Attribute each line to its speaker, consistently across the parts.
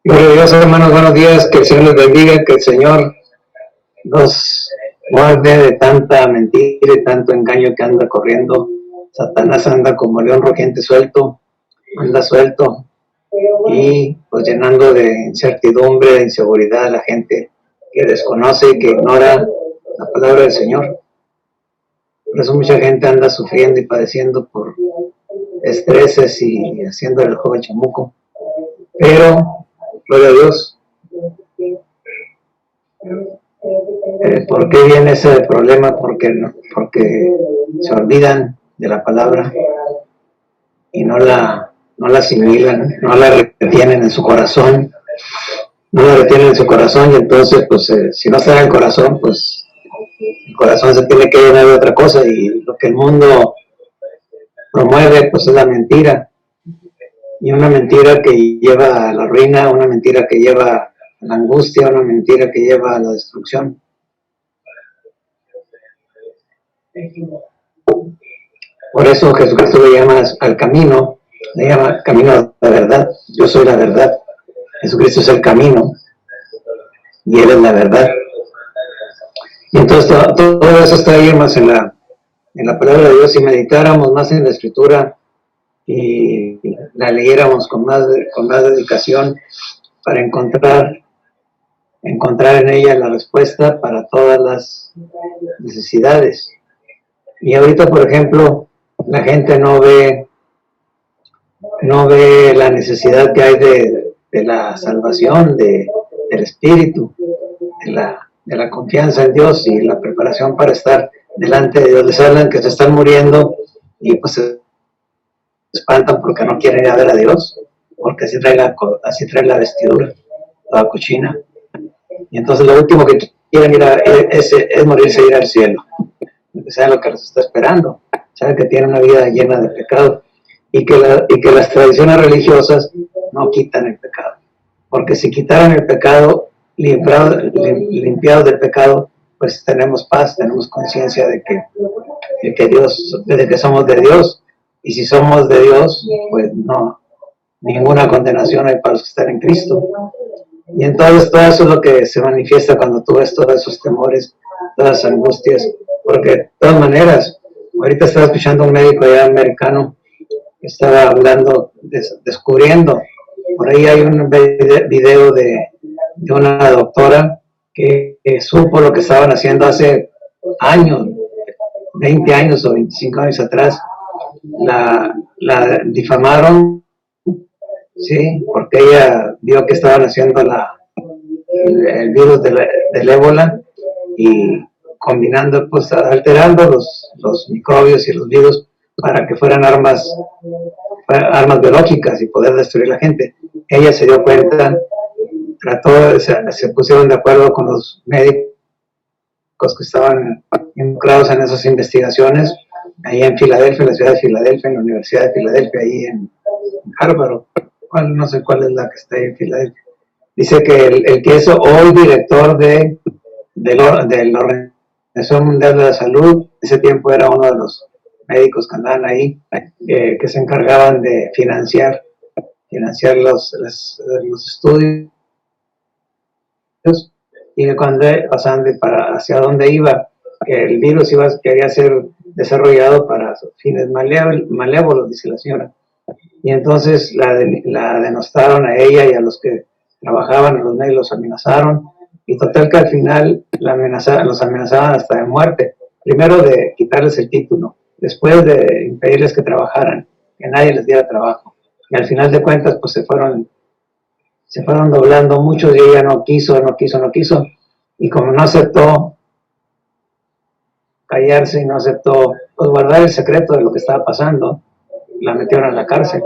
Speaker 1: Gloria a Dios, hermanos, buenos días, que el Señor les bendiga, que el Señor nos guarde de tanta mentira y tanto engaño que anda corriendo. Satanás anda como león rugiente suelto, anda suelto y pues llenando de incertidumbre, de inseguridad a la gente que desconoce y que ignora la palabra del Señor. Por eso mucha gente anda sufriendo y padeciendo por estreses y haciendo el juego chamuco. Pero, gloria a Dios, ¿por qué viene ese problema? Porque se olvidan de la palabra y no la asimilan, no la retienen en su corazón, y entonces pues si no está en el corazón, pues el corazón se tiene que llenar de otra cosa, y lo que el mundo promueve pues es la mentira, y una mentira que lleva a la ruina, una mentira que lleva a la angustia, una mentira que lleva a la destrucción. Por eso Jesucristo le llama al camino, le llama camino de la verdad. Yo soy la verdad. Jesucristo es el camino y Él es la verdad. Y entonces todo eso está ahí más en la palabra de Dios. Si meditáramos más en la Escritura y la leyéramos con más dedicación para encontrar en ella la respuesta para todas las necesidades. Y ahorita, por ejemplo, la gente no ve la necesidad que hay de la salvación, del espíritu, de la confianza en Dios y la preparación para estar delante de Dios. Les hablan que se están muriendo y pues se espantan porque no quieren ir a ver a Dios, porque así trae la vestidura, toda cochina. Y entonces lo último que quieren es morirse e ir al cielo. Saben lo que les está esperando, saben que tienen una vida llena de pecado, y que las tradiciones religiosas no quitan el pecado, porque si quitaran el pecado, limpiados del pecado, pues tenemos paz, tenemos conciencia de que somos de Dios, y si somos de Dios, pues no, ninguna condenación hay para los que están en Cristo. Y entonces todo eso es lo que se manifiesta cuando tú ves todos esos temores, todas las angustias, porque de todas maneras, ahorita estaba escuchando a un médico ya americano que estaba hablando, descubriendo, por ahí hay un video de una doctora que supo lo que estaban haciendo hace años, 20 años o 25 años atrás, la difamaron, sí, porque ella vio que estaban haciendo el virus del ébola y combinando, pues alterando los microbios y los virus para que fueran armas biológicas y poder destruir a la gente. Ella se dio cuenta, se pusieron de acuerdo con los médicos que estaban involucrados en esas investigaciones, ahí en Filadelfia, en la ciudad de Filadelfia, en la Universidad de Filadelfia, ahí en Harvard, no sé cuál es la que está ahí en Filadelfia. Dice que el que es hoy director de la Organización Mundial de la Salud, ese tiempo era uno de los médicos que andaban ahí, que se encargaban de financiar los estudios, y de cuando pasaban hacia dónde iba, que el virus quería ser desarrollado para fines malévolos, dice la señora. Y entonces la denostaron a ella y a los que trabajaban en los medios, los amenazaron, y total que al final los amenazaban hasta de muerte, primero de quitarles el título, después de impedirles que trabajaran, que nadie les diera trabajo, y al final de cuentas pues se fueron doblando muchos, y ella no quiso, y como no aceptó callarse y no aceptó pues guardar el secreto de lo que estaba pasando, la metieron en la cárcel.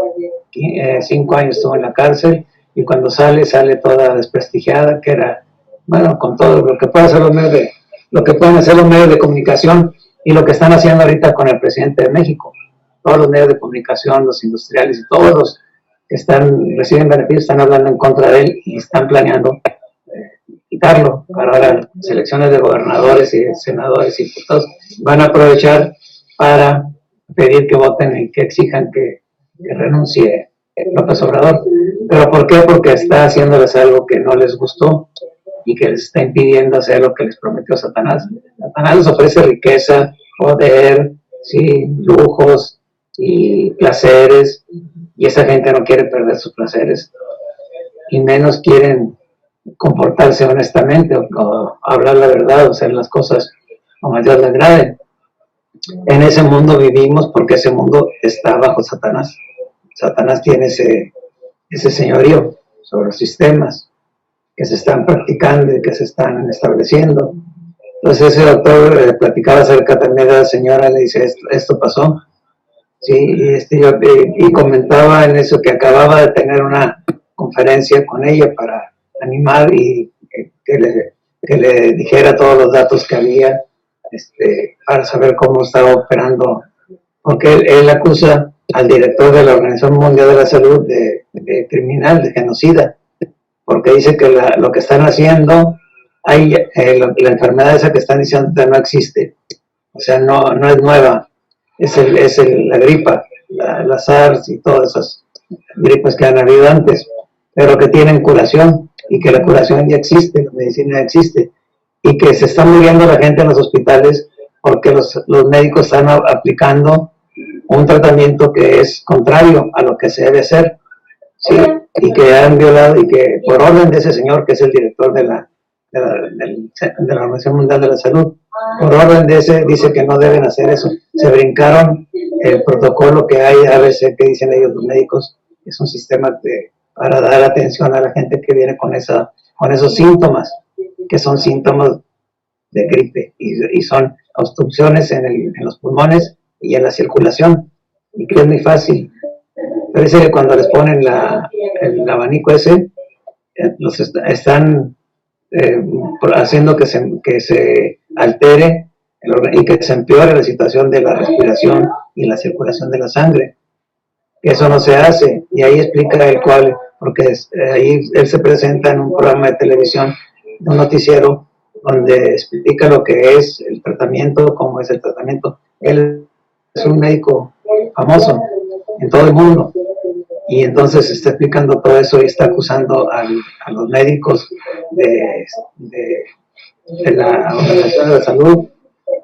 Speaker 1: 5 años estuvo en la cárcel, y cuando sale toda desprestigiada, que era, bueno, con todo lo que pueden hacer los medios de comunicación, y lo que están haciendo ahorita con el presidente de México, todos los medios de comunicación, los industriales y todos los que reciben beneficios están hablando en contra de él y están planeando quitarlo. Para las elecciones de gobernadores y senadores y diputados van a aprovechar para pedir que voten y que exijan que renuncie López Obrador. ¿Pero por qué? Porque está haciéndoles algo que no les gustó y que les está impidiendo hacer lo que les prometió Satanás. Satanás les ofrece riqueza, poder, ¿sí? Lujos y placeres, y esa gente no quiere perder sus placeres, y menos quieren comportarse honestamente o hablar la verdad o hacer las cosas como a Dios le agrade. En ese mundo vivimos porque ese mundo está bajo Satanás. Satanás tiene ese señorío sobre los sistemas que se están practicando y que se están estableciendo. Entonces ese doctor platicaba acerca también de la señora, le dice, esto pasó, sí, y comentaba en eso que acababa de tener una conferencia con ella para animar y que le dijera todos los datos que había, para saber cómo estaba operando, porque él acusa al director de la Organización Mundial de la Salud de criminal, de genocida, porque dice que lo que están haciendo, la enfermedad esa que están diciendo no existe, o sea, no es nueva, es la gripa, la SARS y todas esas gripas que han habido antes, pero que tienen curación, y que la curación ya existe, la medicina ya existe, y que se está muriendo la gente en los hospitales porque los médicos están aplicando un tratamiento que es contrario a lo que se debe hacer, ¿sí? Y que han violado, y que por orden de ese señor que es el director de la Organización Mundial de la Salud, por orden de ese dice que no deben hacer eso. Se brincaron el protocolo que hay, a veces que dicen ellos los médicos, que es un sistema para dar atención a la gente que viene con esos síntomas, que son síntomas de gripe y son obstrucciones en los pulmones y en la circulación, y que es muy fácil. Parece que cuando les ponen el abanico ese, los están haciendo que se altere y que se empeore la situación de la respiración y la circulación de la sangre. Eso no se hace, y ahí explica el cual, porque ahí él se presenta en un programa de televisión, un noticiero, donde explica lo que es el tratamiento, cómo es el tratamiento. Él es un médico famoso en todo el mundo, y entonces está explicando todo eso y está acusando a los médicos de la Organización de la Salud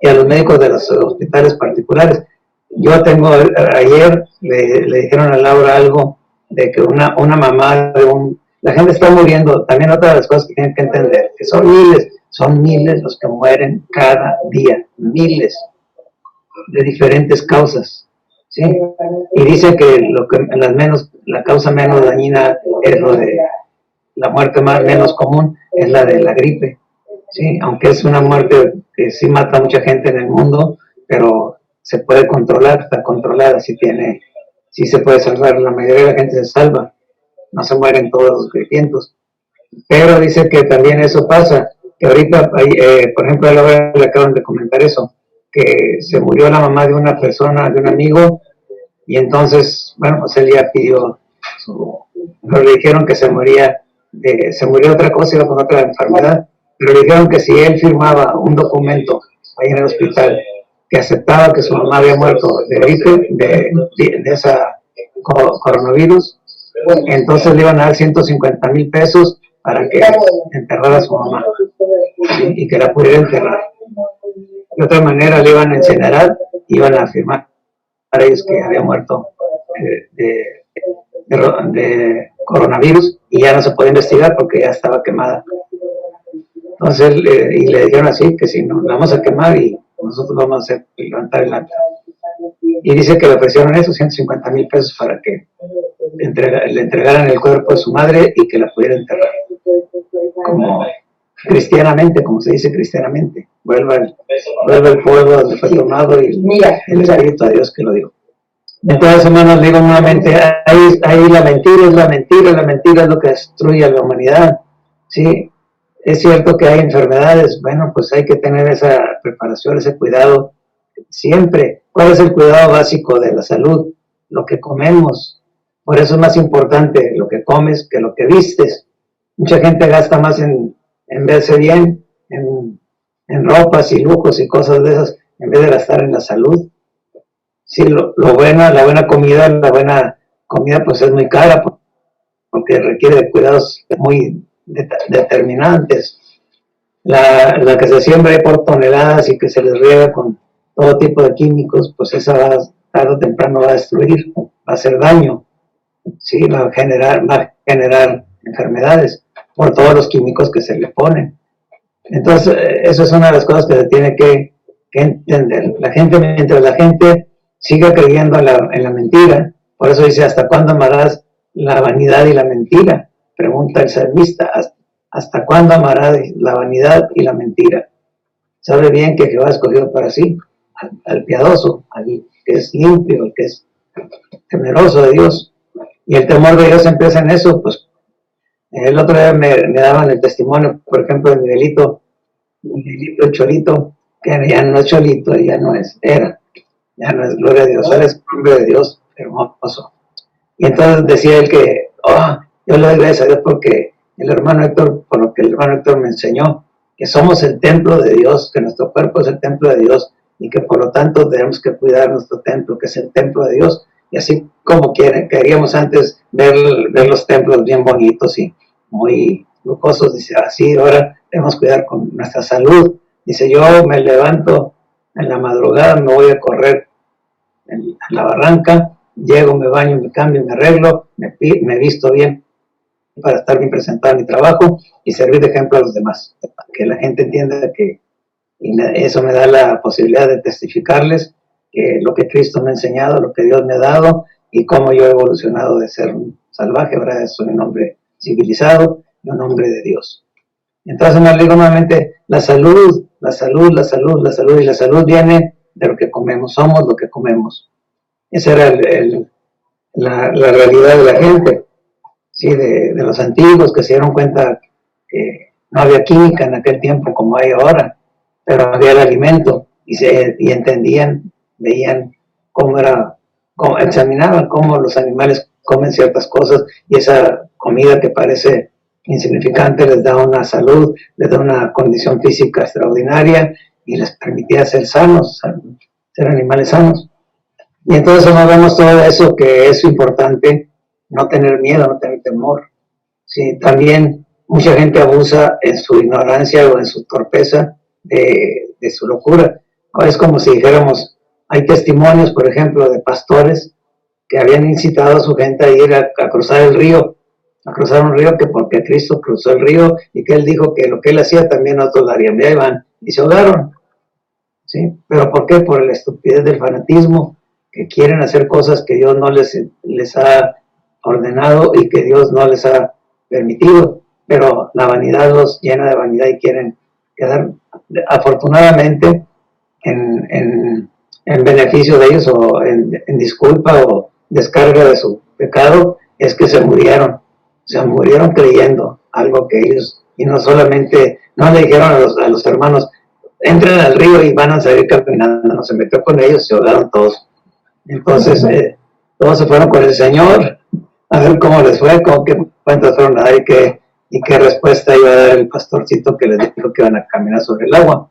Speaker 1: y a los médicos de los hospitales particulares. Ayer le dijeron a Laura algo de que una mamá la gente está muriendo. También otra de las cosas que tienen que entender, que son miles los que mueren cada día, miles, de diferentes causas, ¿sí? Y dice que la causa menos dañina es lo de la muerte menos común, es la de la gripe, ¿sí? Aunque es una muerte que sí mata a mucha gente en el mundo, pero se puede controlar, está controlada, sí se puede salvar, la mayoría de la gente se salva, no se mueren todos los gripientos. Pero dice que también eso pasa, que ahorita, por ejemplo, a Laura le acaban de comentar eso, que se murió la mamá de una persona, de un amigo, y entonces, bueno, pues él ya pidió pero le dijeron que se murió otra cosa, iba con otra enfermedad, pero le dijeron que si él firmaba un documento ahí en el hospital que aceptaba que su mamá había muerto de gripe, de esa coronavirus, entonces le iban a dar 150,000 pesos para que enterrara a su mamá y que la pudiera enterrar. De otra manera le iban a incinerar, iban a firmar para ellos que había muerto de coronavirus y ya no se puede investigar porque ya estaba quemada. Entonces y le dijeron así, que si no, la vamos a quemar y nosotros vamos a levantar el acta. Y dice que le ofrecieron esos 150,000 pesos para que le entregaran el cuerpo de su madre y que la pudiera enterrar. Como cristianamente, como se dice cristianamente, vuelva el fuego donde fue tomado y el Espíritu de Dios que lo dijo. Entonces, hermanos, digo nuevamente, ahí la mentira es lo que destruye a la humanidad, ¿sí? Es cierto que hay enfermedades, bueno, pues hay que tener esa preparación, ese cuidado siempre. ¿Cuál es el cuidado básico de la salud? Lo que comemos. Por eso es más importante lo que comes que lo que vistes. Mucha gente gasta más en verse bien, en ropas y lujos y cosas de esas, en vez de gastar en la salud. Sí, la buena comida pues es muy cara, porque requiere de cuidados muy determinantes. La que se siembra por toneladas y que se les riega con todo tipo de químicos, pues esa tarde o temprano va a destruir, va a hacer daño, ¿sí? Va a generar enfermedades por todos los químicos que se le ponen. Entonces, eso es una de las cosas que se tiene que entender. Mientras la gente siga creyendo en la mentira, por eso dice, ¿hasta cuándo amarás la vanidad y la mentira? Pregunta el salmista, ¿hasta cuándo amarás la vanidad y la mentira? Sabe bien que Jehová ha escogido para sí al piadoso, al que es limpio, al que es temeroso de Dios. Y el temor de Dios empieza en eso. Pues el otro día me daban el testimonio, por ejemplo, de Miguelito el Cholito, que ya no es Cholito, ya no es gloria a Dios, ahora es nombre de Dios, hermoso. Y entonces decía él que, yo le doy gracias a Dios porque el hermano Héctor, por lo que el hermano Héctor me enseñó, que somos el templo de Dios, que nuestro cuerpo es el templo de Dios, y que por lo tanto tenemos que cuidar nuestro templo, que es el templo de Dios. Y así como queríamos antes ver los templos bien bonitos y muy lujosos, dice, así ahora debemos cuidar con nuestra salud. Dice, yo me levanto en la madrugada, me voy a correr en la barranca, llego, me baño, me cambio, me arreglo, me visto bien para estar bien presentado en mi trabajo y servir de ejemplo a los demás. Que la gente entienda que eso me da la posibilidad de testificarles que lo que Cristo me ha enseñado, lo que Dios me ha dado y cómo yo he evolucionado de ser un salvaje, ahora soy un hombre civilizado y un hombre de Dios. Entonces me digo nuevamente, la salud y la salud viene de lo que comemos, somos lo que comemos. Esa era la realidad de la gente, ¿sí? De los antiguos que se dieron cuenta que no había química en aquel tiempo como hay ahora, pero había el alimento y entendían, veían examinaban cómo los animales comen ciertas cosas y esa comida que parece insignificante les da una salud, les da una condición física extraordinaria y les permitía ser sanos, ser animales sanos. Y entonces nos vemos todo eso, que es importante, no tener miedo, no tener temor. Sí, también mucha gente abusa en su ignorancia o en su torpeza de su locura. Es como si dijéramos, hay testimonios, por ejemplo, de pastores que habían incitado a su gente a ir a cruzar el río, a cruzar un río, que porque Cristo cruzó el río y que él dijo que lo que él hacía también otros lo harían. Ya iban y se ahogaron. ¿Sí? ¿Pero por qué? Por la estupidez del fanatismo, que quieren hacer cosas que Dios no les ha ordenado y que Dios no les ha permitido, pero la vanidad los llena de vanidad y quieren quedar, afortunadamente, en beneficio de ellos o en disculpa o descarga de su pecado, es que se murieron creyendo algo que ellos, y no solamente, no le dijeron a los hermanos, entren al río y van a salir caminando, no, se metió con ellos, se ahogaron todos. Entonces, todos se fueron con el Señor a ver cómo les fue, qué cuentas fueron a dar y qué respuesta iba a dar el pastorcito que les dijo que iban a caminar sobre el agua.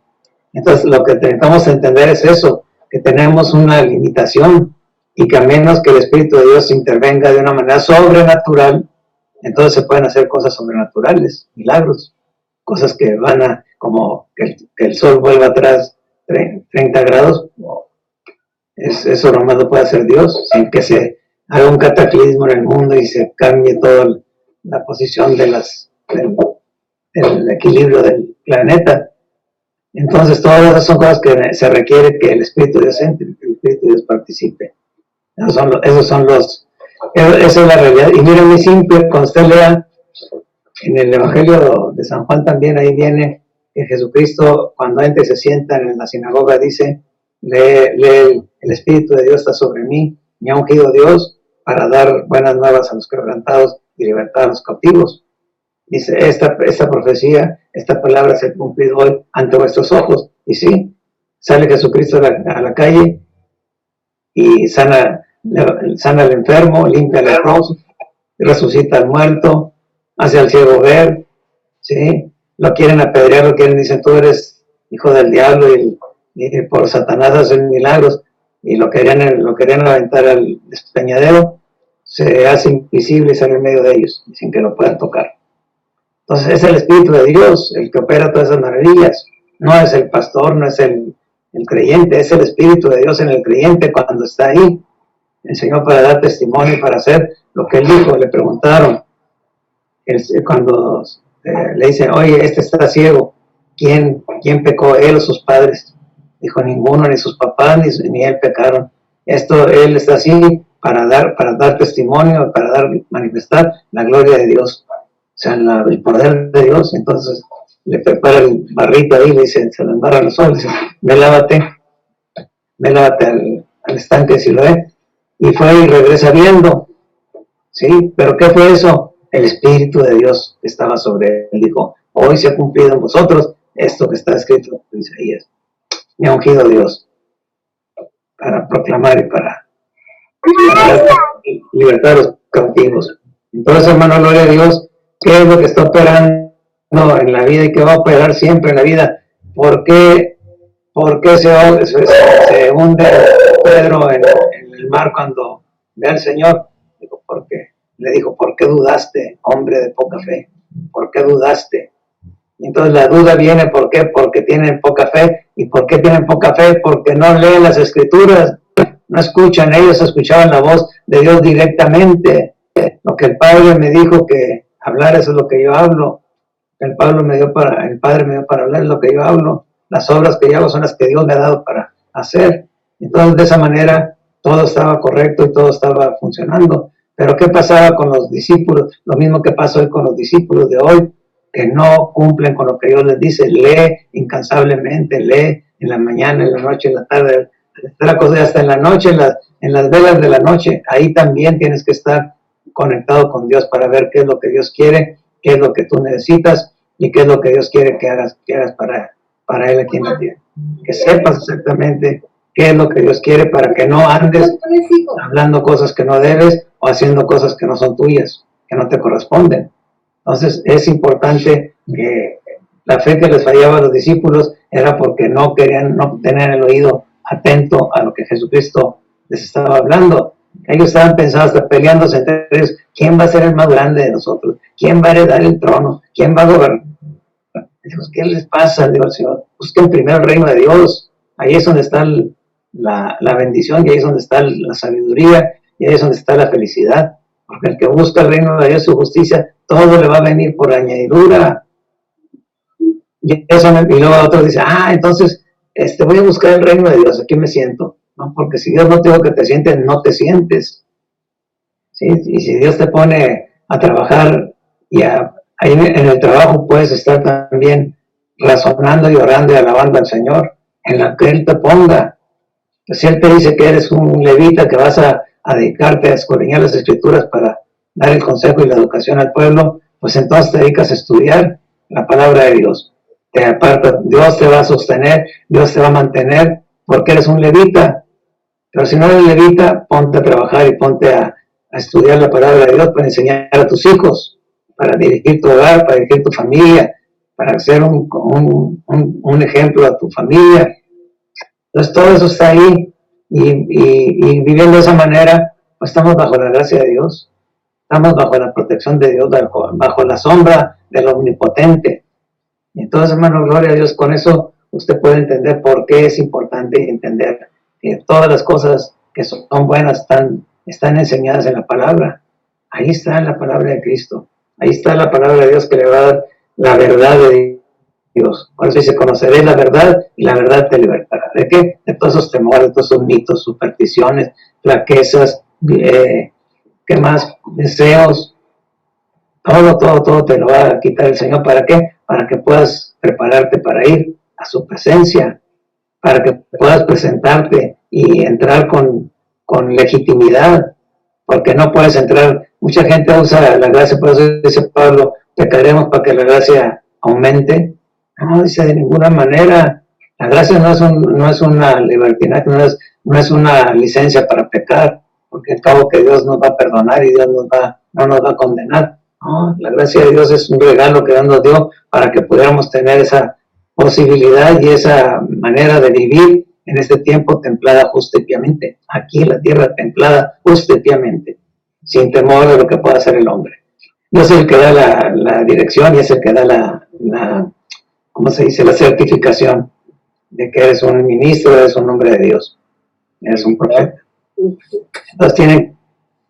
Speaker 1: Entonces, lo que necesitamos entender es eso, que tenemos una limitación y que a menos que el Espíritu de Dios intervenga de una manera sobrenatural, entonces se pueden hacer cosas sobrenaturales, milagros, cosas que van a, como que el sol vuelva atrás 30 grados, eso nomás lo puede hacer Dios, sin que se haga un cataclismo en el mundo y se cambie toda la posición del equilibrio del planeta. Entonces todas esas son cosas que se requiere que el Espíritu de Dios entre, que el Espíritu de Dios participe. Esa es la realidad. Y miren, muy simple, cuando usted lea en el Evangelio de San Juan también, ahí viene que Jesucristo, cuando entra y se sienta en la sinagoga, dice, lee el Espíritu de Dios está sobre mí, me ha ungido Dios para dar buenas nuevas a los quebrantados y libertad a los cautivos. Dice, esta profecía, esta palabra se ha cumplido hoy ante vuestros ojos. Y sí, sale Jesucristo a la calle y sana al enfermo, limpia al leproso, resucita al muerto, hace al ciego ver, ¿sí? Lo quieren apedrear, dicen, tú eres hijo del diablo y por Satanás hacen milagros y lo querían aventar al despeñadero, se hace invisible y sale en medio de ellos, sin que lo puedan tocar. Entonces es el Espíritu de Dios el que opera todas esas maravillas. No es el pastor, no es el creyente, es el Espíritu de Dios en el creyente cuando está ahí. El Señor para dar testimonio y para hacer lo que él dijo. Le preguntaron, cuando le dicen, oye, este está ciego, ¿quién pecó, él o sus padres? Dijo, ninguno, ni sus papás ni él pecaron. Él está así para dar testimonio, para manifestar la gloria de Dios, o sea, el poder de Dios. Entonces le prepara el barrito ahí, le dice, se lo embarra los ojos, dice, ve lávate al estanque de Siloé. Y fue y regresa viendo, ¿sí? ¿Pero qué fue eso? El Espíritu de Dios estaba sobre él. Dijo, hoy se ha cumplido en vosotros esto que está escrito en Isaías. Me ha ungido Dios para proclamar y para libertar a los cautivos. Entonces, hermano, gloria a Dios, ¿qué es lo que está operando en la vida y qué va a operar siempre en la vida? ¿Por qué se hunde Pedro en el mar cuando ve al Señor? Le dijo, ¿por qué dudaste, hombre de poca fe? ¿Por qué dudaste? Y entonces la duda viene, ¿por qué? Porque tienen poca fe. ¿Y por qué tienen poca fe? Porque no leen las Escrituras, no escuchan. Ellos escuchaban la voz de Dios directamente. Lo que el Padre me dijo que hablar, eso es lo que yo hablo. El Padre me dio para hablar, es lo que yo hablo. Las obras que yo hago son las que Dios me ha dado para hacer. Entonces, de esa manera, todo estaba correcto y todo estaba funcionando. Pero ¿qué pasaba con los discípulos? Lo mismo que pasó hoy con los discípulos de hoy, que no cumplen con lo que Dios les dice. Lee incansablemente, lee en la mañana, en la noche, en la tarde, hasta en la noche, en las velas de la noche. Ahí también tienes que estar conectado con Dios para ver qué es lo que Dios quiere, qué es lo que tú necesitas y qué es lo que Dios quiere que hagas para Él aquí en la tierra. Que sepas exactamente qué es lo que Dios quiere para que no andes hablando cosas que no debes o haciendo cosas que no son tuyas, que no te corresponden. Entonces es importante que la fe que les fallaba a los discípulos era porque no tenían el oído atento a lo que Jesucristo les estaba hablando. Ellos estaban pensando, hasta peleándose entre ellos, ¿quién va a ser el más grande de nosotros? ¿Quién va a heredar el trono? ¿Quién va a gobernar? Digo, ¿qué les pasa? Digo, Señor, busquen primero el reino de Dios. Ahí es donde está la bendición, y ahí es donde está la sabiduría, y ahí es donde está la felicidad. Porque el que busca el reino de Dios, su justicia, todo le va a venir por añadidura. Y luego otro dice, entonces voy a buscar el reino de Dios, aquí me siento. No, porque si Dios no te dijo que te sientes, no te sientes. ¿Sí? Y si Dios te pone a trabajar ahí en el trabajo puedes estar también razonando y orando y alabando al Señor en la que Él te ponga. Pues si Él te dice que eres un levita, que vas a dedicarte a escudriñar las Escrituras para dar el consejo y la educación al pueblo, pues entonces te dedicas a estudiar la palabra de Dios. Dios te va a sostener, Dios te va a mantener, porque eres un levita. Pero si no eres levita, ponte a trabajar y ponte a estudiar la palabra de Dios para enseñar a tus hijos, para dirigir tu hogar, para dirigir tu familia, para ser un ejemplo a tu familia. Entonces todo eso está ahí y viviendo de esa manera, pues estamos bajo la gracia de Dios, estamos bajo la protección de Dios, bajo la sombra del Omnipotente. Y entonces, hermano, gloria a Dios, con eso usted puede entender por qué es importante entender que todas las cosas que son buenas están enseñadas en la palabra. Ahí está la palabra de Cristo, ahí está la palabra de Dios que le va a dar la verdad de Dios. Por eso dice, conoceréis la verdad y la verdad te libertará. ¿De qué? De todos esos temores, de todos esos mitos, supersticiones, flaquezas, ¿qué más? Deseos. Todo te lo va a quitar el Señor. ¿Para qué? Para que puedas prepararte para ir a su presencia, para que puedas presentarte y entrar con legitimidad, porque no puedes entrar. Mucha gente usa la gracia, por eso dice Pablo, pecaremos para que la gracia aumente. No, dice, de ninguna manera. La gracia no es una libertinaje, no es una licencia para pecar, porque al cabo que Dios nos va a perdonar y Dios no nos va a condenar. No, la gracia de Dios es un regalo que Dios nos dio para que pudiéramos tener esa posibilidad y esa manera de vivir en este tiempo templada, justa y piamente. Aquí en la tierra templada, justa y piamente. sin temor de lo que pueda hacer el hombre. Yo soy el que da la dirección y es el que da ¿cómo se dice?, la certificación de que eres un ministro, eres un hombre de Dios, eres un profeta. Entonces tienen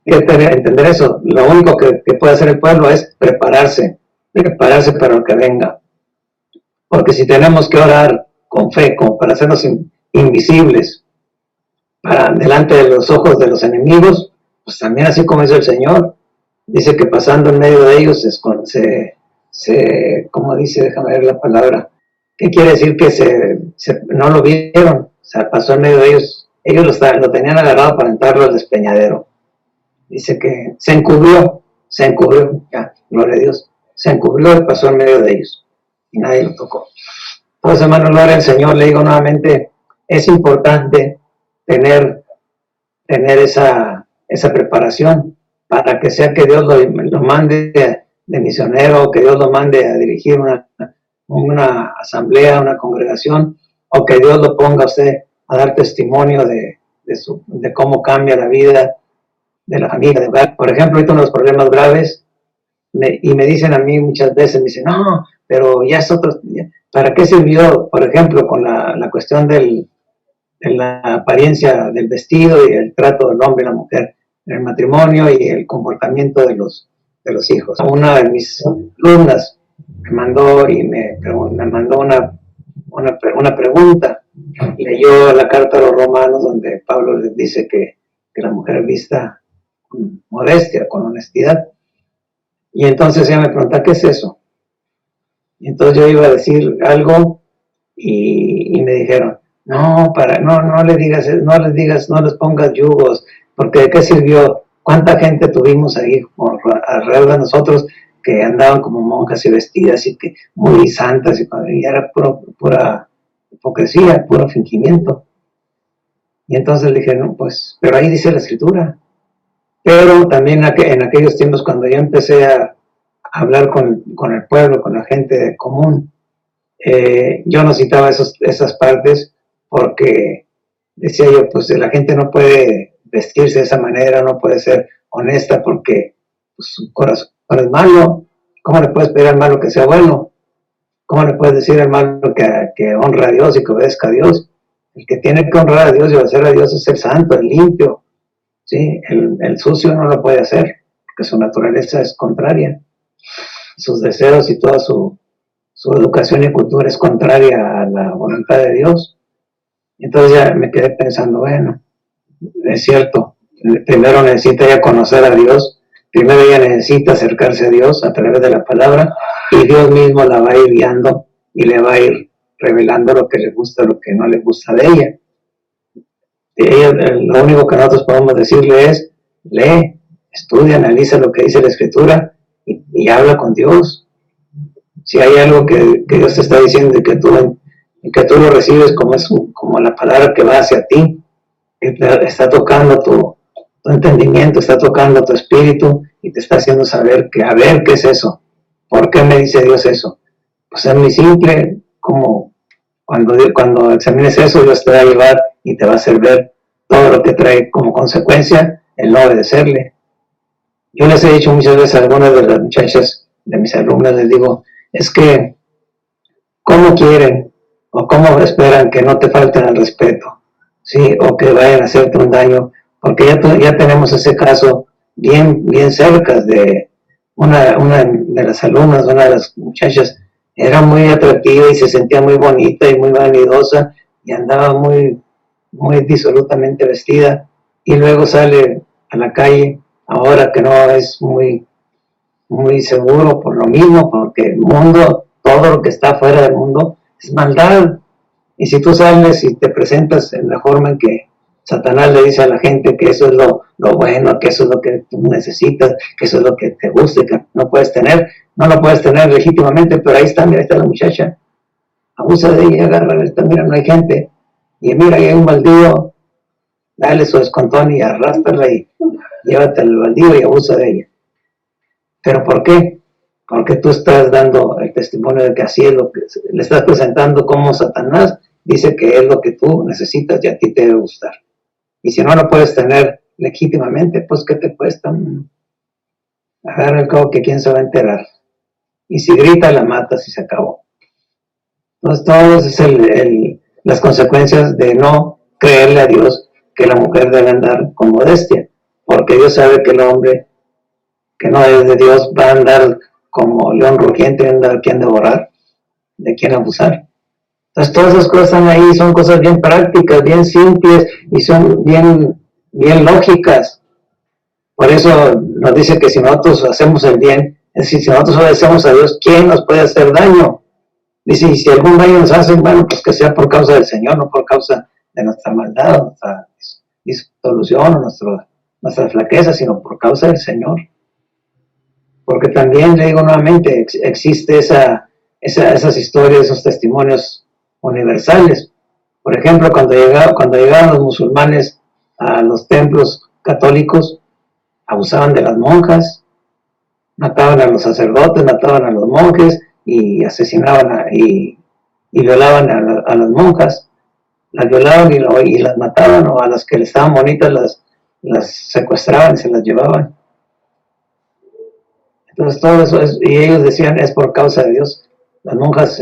Speaker 1: que entender eso. Lo único que puede hacer el pueblo es prepararse para lo que venga. Porque si tenemos que orar con fe, como para hacernos invisibles, para delante de los ojos de los enemigos, pues también así como dice el Señor, dice que pasando en medio de ellos ¿cómo dice? Déjame ver la palabra. ¿Qué quiere decir? Que no lo vieron, o sea, pasó en medio de ellos lo tenían agarrado para entrarlo al despeñadero. Dice que se encubrió, ya, gloria a Dios, se encubrió y pasó en medio de ellos, y nadie lo tocó. Pues hermano, gloria al Señor, le digo nuevamente, es importante tener esa preparación, para que sea que Dios lo mande de misionero, que Dios lo mande a dirigir una asamblea, una congregación, o que Dios lo ponga a usted a dar testimonio de cómo cambia la vida de la familia, de hogar. Por ejemplo, ahorita uno de los problemas graves, y me dicen a mí muchas veces, me dicen, no, pero ya es otro, ¿para qué sirvió, por ejemplo, con la cuestión de la apariencia del vestido y el trato del hombre y la mujer en el matrimonio y el comportamiento de los hijos? Una de mis alumnas me mandó una pregunta, leyó la carta a los romanos donde Pablo les dice que la mujer vista con modestia, con honestidad, y entonces ella me pregunta, ¿qué es eso? Y entonces yo iba a decir algo y me dijeron, no les pongas yugos, porque ¿de qué sirvió? ¿Cuánta gente tuvimos ahí alrededor de nosotros que andaban como monjas y vestidas y que muy santas y era pura hipocresía, puro fingimiento? Y entonces le dije, no, pues, pero ahí dice la escritura. Pero también en aquellos tiempos cuando yo empecé a hablar con el pueblo, con la gente común, yo no citaba esas partes porque decía yo, pues la gente no puede vestirse de esa manera, no puede ser honesta porque pues, su corazón es malo. ¿Cómo le puedes pedir al malo que sea bueno? ¿Cómo le puedes decir al malo que honra a Dios y que obedezca a Dios? El que tiene que honrar a Dios y obedecer a Dios es el santo, el limpio. ¿Sí? El sucio no lo puede hacer porque su naturaleza es contraria. Sus deseos y toda su educación y cultura es contraria a la voluntad de Dios. Entonces ya me quedé pensando, bueno, es cierto, primero necesita ella conocer a Dios, primero ella necesita acercarse a Dios a través de la palabra, y Dios mismo la va a ir guiando y le va a ir revelando lo que le gusta, lo que no le gusta de ella. Lo único que nosotros podemos decirle es, lee, estudia, analiza lo que dice la Escritura y habla con Dios. Si hay algo que Dios te está diciendo y que tú lo recibes como la palabra que va hacia ti, que está tocando tu entendimiento, está tocando tu espíritu y te está haciendo saber a ver qué es eso, por qué me dice Dios eso. Pues es muy simple, como cuando examines eso, Dios te va a llevar y te va a hacer ver todo lo que trae como consecuencia el no obedecerle. Yo les he dicho muchas veces a algunas de las muchachas de mis alumnas, les digo, es que ¿cómo quieren o cómo esperan que no te falten al respeto? ¿Sí? O que vayan a hacerte un daño, porque ya tenemos ese caso bien cerca de una de las alumnas, una de las muchachas, era muy atractiva y se sentía muy bonita y muy vanidosa y andaba muy disolutamente vestida, y luego sale a la calle ahora que no es muy seguro por lo mismo, porque el mundo, todo lo que está fuera del mundo es maldad. Y si tú sales y te presentas en la forma en que Satanás le dice a la gente que eso es lo bueno, que eso es lo que tú necesitas, que eso es lo que te gusta, que no lo puedes tener legítimamente, pero ahí está, mira, ahí está la muchacha, abusa de ella, agárrala, mira, no hay gente, y mira, ahí hay un baldío, dale su escontón y arrástrala y llévate al baldío y abusa de ella. ¿Pero por qué? Porque tú estás dando el testimonio de que así es lo que le estás presentando, como Satanás dice que es lo que tú necesitas y a ti te debe gustar. Y si no lo puedes tener legítimamente, pues ¿qué te cuesta? Agarra el cabo que quién se va a enterar. Y si grita, la matas y se acabó. Entonces, todo es las consecuencias de no creerle a Dios que la mujer debe andar con modestia, porque Dios sabe que el hombre que no es de Dios va a andar como león rugiente, va a andar quien devorar, de quien abusar. Entonces, todas esas cosas están ahí, son cosas bien prácticas, bien simples y son bien lógicas. Por eso nos dice que si nosotros hacemos el bien, es decir, si nosotros obedecemos a Dios, ¿quién nos puede hacer daño? Dice, y si algún daño nos hacen, bueno, pues que sea por causa del Señor, no por causa de nuestra maldad, nuestra disolución, nuestra flaqueza, sino por causa del Señor. Porque también, le digo nuevamente, existe esas historias, esos testimonios universales. Por ejemplo, cuando llegaban los musulmanes a los templos católicos, abusaban de las monjas, mataban a los sacerdotes, mataban a los monjes y asesinaban y violaban a las monjas, las violaban y las mataban, o a las que les estaban bonitas las secuestraban y se las llevaban. Entonces todo eso y ellos decían es por causa de Dios. Las monjas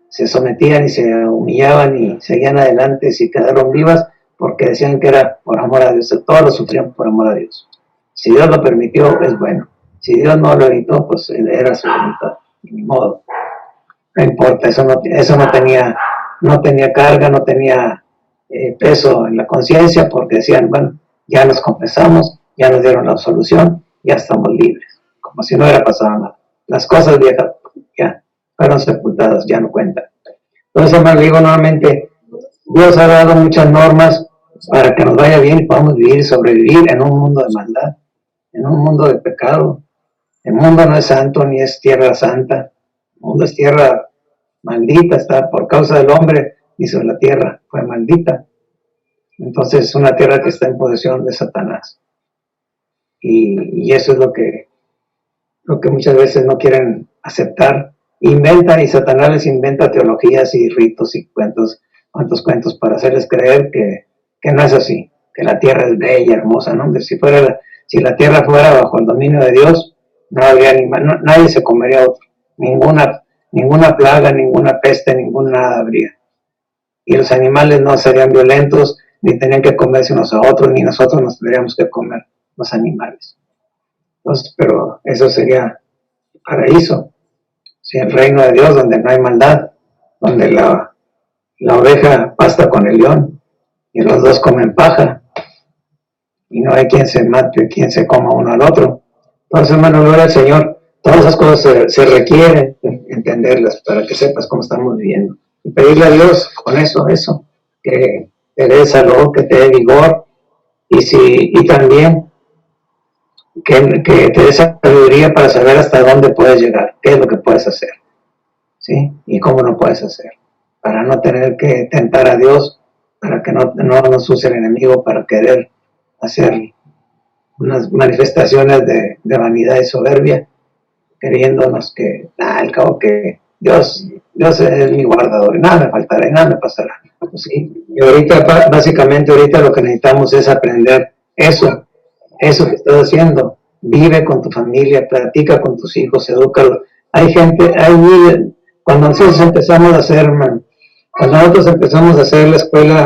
Speaker 1: se sometían y se humillaban y seguían adelante y quedaron vivas porque decían que era por amor a Dios. Todos lo sufrían por amor a Dios. Si Dios lo permitió, es bueno. Si Dios no lo evitó, pues era su voluntad, ni modo. No importa, eso no tenía carga, no tenía peso en la conciencia, porque decían, bueno, ya nos confesamos, ya nos dieron la absolución, ya estamos libres, como si no hubiera pasado nada. Las cosas viejas ya fueron sepultadas, ya no cuentan. Entonces, hermano, digo nuevamente, Dios ha dado muchas normas para que nos vaya bien y podamos vivir y sobrevivir en un mundo de maldad, en un mundo de pecado. El mundo no es santo ni es tierra santa. El mundo es tierra maldita, está por causa del hombre, hizo la tierra, fue maldita. Entonces es una tierra que está en posesión de Satanás. Y eso es lo que muchas veces no quieren aceptar. Inventan y Satanás les inventa teologías y ritos y cuentos para hacerles creer que no es así, que la tierra es bella, hermosa, ¿no? Si la tierra fuera bajo el dominio de Dios, no habría nadie se comería a otro, ninguna plaga, ninguna peste, nada habría. Y los animales no serían violentos, ni tenían que comerse unos a otros, ni nosotros nos tendríamos que comer los animales. Entonces, pero eso sería paraíso. Si el reino de Dios, donde no hay maldad, donde la oveja pasta con el león, y los dos comen paja, y no hay quien se mate, quien se coma uno al otro. Entonces, hermano, gloria al Señor. Todas esas cosas se requieren entenderlas para que sepas cómo estamos viviendo. Y pedirle a Dios con eso, que te dé salud, que te dé vigor, y también que te dé sabiduría para saber hasta dónde puedes llegar, qué es lo que puedes hacer, ¿sí? Y cómo no puedes hacer, para no tener que tentar a Dios, para que no nos use el enemigo para querer hacer unas manifestaciones de vanidad y soberbia, creyéndonos que, al cabo que Dios es mi guardador, nada me faltará, nada me pasará. ¿Sí? Y básicamente lo que necesitamos es aprender eso que estás haciendo. Vive con tu familia, platica con tus hijos, edúcalos. Cuando nosotros empezamos a hacer la escuela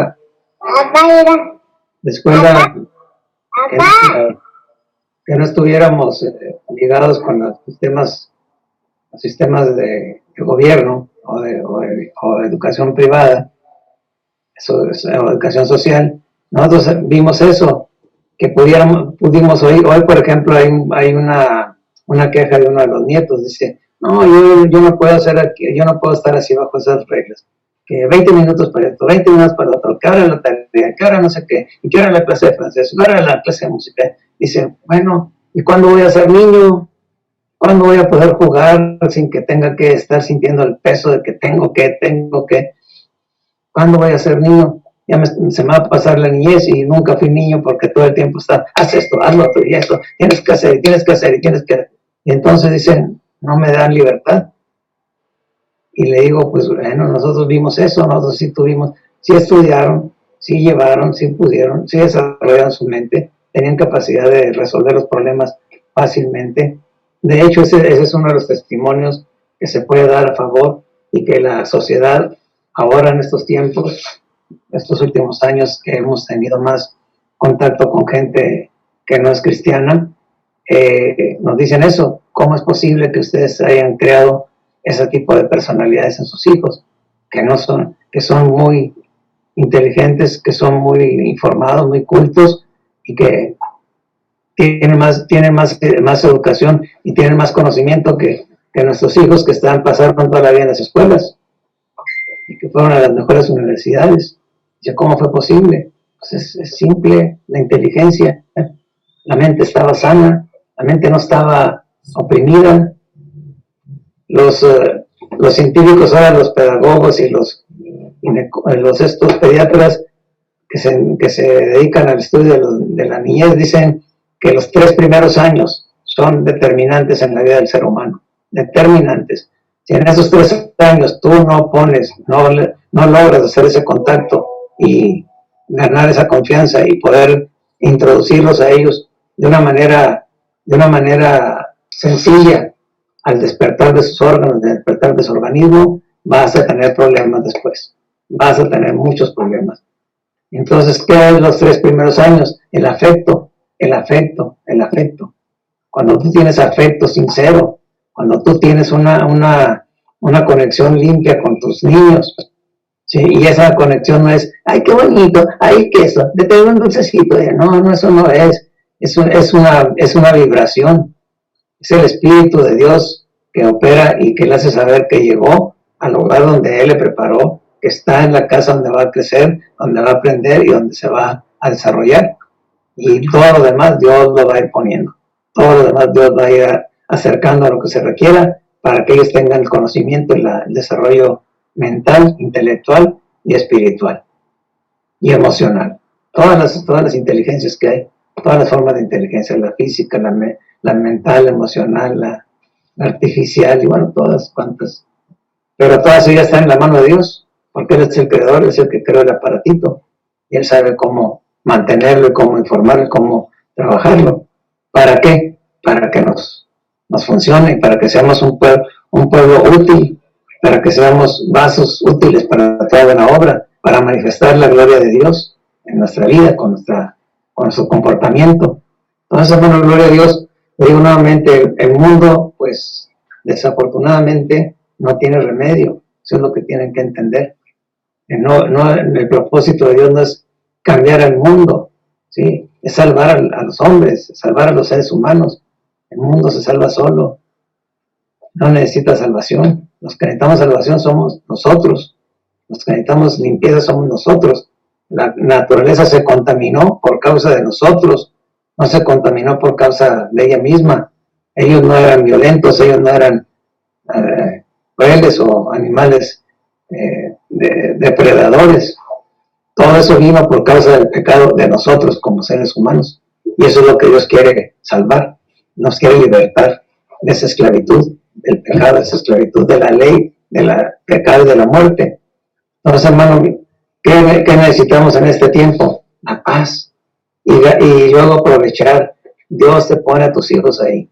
Speaker 1: que no estuviéramos ligados con los sistemas de gobierno o de educación privada, o educación social. Nosotros vimos eso, que pudimos hoy por ejemplo, hay una queja de uno de los nietos, dice, no, yo no puedo hacer aquí, yo no puedo estar así bajo esas reglas, que 20 minutos para esto, 20 minutos para otro, que ahora la tarea, que ahora no sé qué, y que ahora la clase de francés, que ahora la clase de música. Dice, bueno, ¿y cuándo voy a ser niño? ¿Cuándo voy a poder jugar sin que tenga que estar sintiendo el peso de que tengo que? ¿Cuándo voy a ser niño? Se me va a pasar la niñez y nunca fui niño porque todo el tiempo está, haz esto, haz lo otro y esto, tienes que hacer. Y entonces dicen, no me dan libertad. Y le digo, pues bueno, nosotros vimos eso, nosotros sí estudiaron, sí llevaron, sí pudieron, sí desarrollaron su mente, tenían capacidad de resolver los problemas fácilmente. De hecho, ese es uno de los testimonios que se puede dar a favor y que la sociedad ahora en estos tiempos, estos últimos años que hemos tenido más contacto con gente que no es cristiana, nos dicen eso. ¿Cómo es posible que ustedes hayan creado ese tipo de personalidades en sus hijos? Que son muy inteligentes, que son muy informados, muy cultos y que tienen más educación y tienen más conocimiento que nuestros hijos que están pasando toda la vida en las escuelas y que fueron a las mejores universidades. ¿Cómo fue posible? Pues es simple, la inteligencia, la mente estaba sana, la mente no estaba oprimida. Los científicos ahora, los pedagogos y estos pediatras que se dedican al estudio de la niñez dicen que los 3 primeros años son determinantes en la vida del ser humano, determinantes. Si en esos 3 años tú no logras hacer ese contacto y ganar esa confianza y poder introducirlos a ellos de una manera sencilla al despertar de sus órganos, al despertar de su organismo, vas a tener problemas después, vas a tener muchos problemas. Entonces, ¿qué es los 3 primeros años? El afecto. Cuando tú tienes afecto sincero, cuando tú tienes una conexión limpia con tus niños, ¿sí? Y esa conexión no es, ay, qué bonito, ay, qué eso, te doy un dulcecito. No, eso no es una vibración, es el Espíritu de Dios que opera y que le hace saber que llegó al lugar donde Él le preparó, que está en la casa donde va a crecer, donde va a aprender y donde se va a desarrollar. Y todo lo demás Dios lo va a ir poniendo. Todo lo demás Dios va a ir acercando a lo que se requiera para que ellos tengan el conocimiento y el desarrollo mental, intelectual y espiritual y emocional. Todas las inteligencias que hay, todas las formas de inteligencia, la física, la mental, emocional, la artificial y bueno, todas cuantas. Pero todas ellas están en la mano de Dios, porque Él es el creador, Él es el que creó el aparatito y Él sabe cómo mantenerlo y cómo informarlo y cómo trabajarlo. ¿Para qué? Para que nos funcione y para que seamos un pueblo útil, para que seamos vasos útiles para toda buena obra, para manifestar la gloria de Dios en nuestra vida, con nuestro comportamiento. Entonces, hermano, gloria a Dios. Le digo nuevamente, el mundo, pues, desafortunadamente, no tiene remedio. Eso es lo que tienen que entender. El propósito de Dios no es cambiar al mundo, ¿sí? Es salvar a los hombres, salvar a los seres humanos. El mundo se salva solo. No necesita salvación. Los que necesitamos salvación somos nosotros. Los que necesitamos limpieza somos nosotros. La naturaleza se contaminó por causa de nosotros. No se contaminó por causa de ella misma. Ellos no eran violentos, ellos no eran crueles o animales depredadores. Todo eso vino por causa del pecado de nosotros como seres humanos. Y eso es lo que Dios quiere salvar. Nos quiere libertar de esa esclavitud del pecado, de esa esclavitud de la ley, del pecado y de la muerte. Entonces, hermano, ¿qué necesitamos en este tiempo? La paz. Y luego aprovechar. Dios te pone a tus hijos ahí.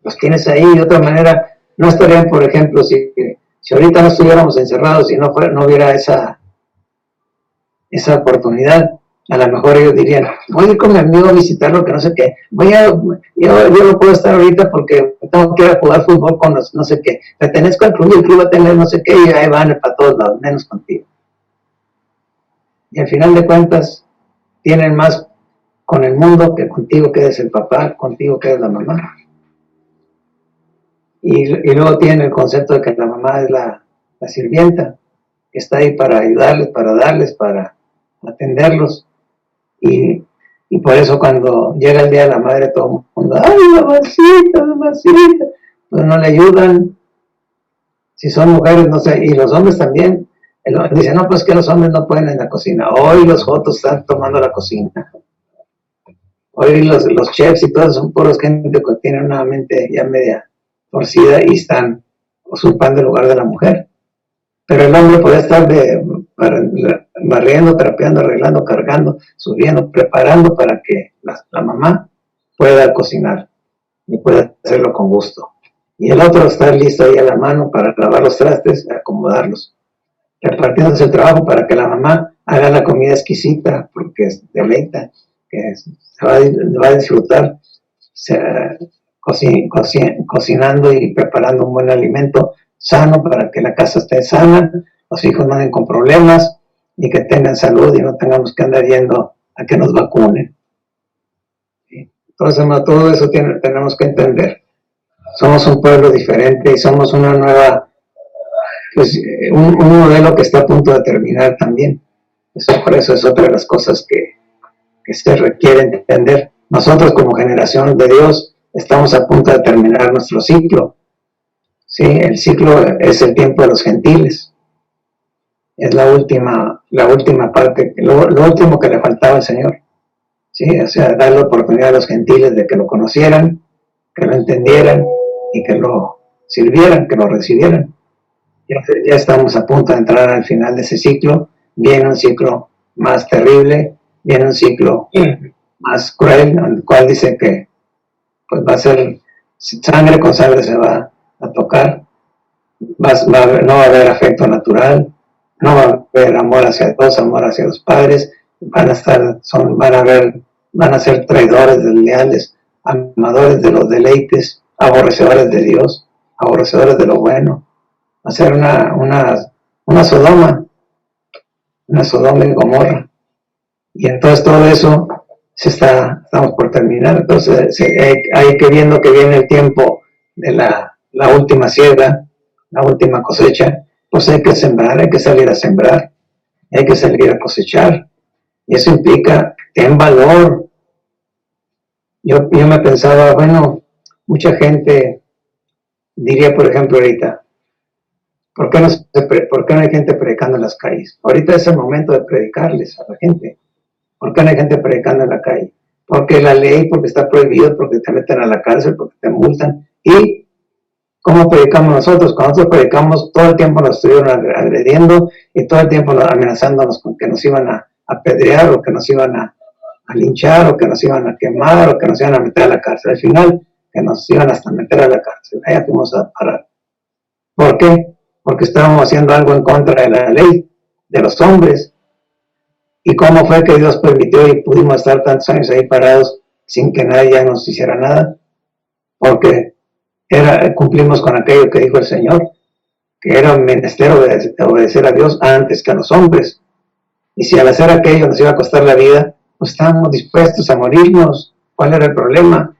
Speaker 1: Los tienes ahí. De otra manera, no estarían, por ejemplo, si ahorita no estuviéramos encerrados y no hubiera esa oportunidad, a lo mejor ellos dirían, voy a ir con mi amigo a visitarlo, que no sé qué, yo no puedo estar ahorita porque tengo que ir a jugar fútbol con los no sé qué, pertenezco al club y el club va a tener no sé qué, y ahí van para todos lados, menos contigo. Y al final de cuentas, tienen más con el mundo que contigo, que eres el papá, contigo que eres la mamá. Y luego tienen el concepto de que la mamá es la sirvienta, que está ahí para ayudarles, para darles, para atenderlos. Y por eso cuando llega el día de la madre, todo el mundo, ¡ay, mamacita! Pues no le ayudan. Si son mujeres, no sé, y los hombres también. Dicen, no, pues que los hombres no pueden en la cocina. Hoy los jotos están tomando la cocina. Hoy los chefs y todos son puros gente que tienen una mente ya media torcida y están usurpando el lugar de la mujer. Pero el hombre puede estar barriendo, trapeando, arreglando, cargando, subiendo, preparando para que la mamá pueda cocinar y pueda hacerlo con gusto. Y el otro está listo ahí a la mano para lavar los trastes y acomodarlos, repartiéndose el trabajo para que la mamá haga la comida exquisita, porque es deleita, que se va a disfrutar cocinando y preparando un buen alimento sano para que la casa esté sana, los hijos no anden con problemas y que tengan salud y no tengamos que andar yendo a que nos vacunen. Entonces, todo eso tenemos que entender. Somos un pueblo diferente y somos una nueva, pues, un modelo que está a punto de terminar también. Por eso es otra de las cosas que se requiere entender. Nosotros como generación de Dios estamos a punto de terminar nuestro ciclo. ¿Sí? El ciclo es el tiempo de los gentiles. Es la última parte, lo último que le faltaba al Señor. ¿Sí? O sea, dar la oportunidad a los gentiles de que lo conocieran, que lo entendieran y que lo sirvieran, que lo recibieran. Ya estamos a punto de entrar al final de ese ciclo. Viene un ciclo más terrible, viene un ciclo más cruel, en el cual dice que pues va a ser sangre con sangre, se va a tocar, no va a haber afecto natural, no va a haber amor hacia Dios, amor hacia los padres, van a ser traidores, desleales, amadores de los deleites, aborrecedores de Dios, aborrecedores de lo bueno. Va a ser una Sodoma y Gomorra. Y entonces todo eso estamos por terminar. Entonces hay que viendo que viene el tiempo de la última siega, la última cosecha, pues hay que sembrar, hay que salir a sembrar, hay que salir a cosechar. Y eso implica, ten valor. Yo me pensaba, bueno, mucha gente diría, por ejemplo, ahorita, ¿por qué no hay gente predicando en las calles? Ahorita es el momento de predicarles a la gente. ¿Por qué no hay gente predicando en la calle? Porque la ley, porque está prohibido, porque te meten a la cárcel, porque te multan. ¿Y cómo predicamos nosotros? Cuando nosotros predicamos, todo el tiempo nos estuvieron agrediendo y todo el tiempo amenazándonos con que nos iban a apedrear o que nos iban a linchar o que nos iban a quemar o que nos iban a meter a la cárcel. Al final, que nos iban hasta meter a la cárcel. Allá fuimos a parar. ¿Por qué? Porque estábamos haciendo algo en contra de la ley, de los hombres. ¿Y cómo fue que Dios permitió y pudimos estar tantos años ahí parados sin que nadie ya nos hiciera nada? Porque cumplimos con aquello que dijo el Señor, que era menester obedecer a Dios antes que a los hombres. Y si al hacer aquello nos iba a costar la vida, pues estábamos dispuestos a morirnos. ¿Cuál era el problema?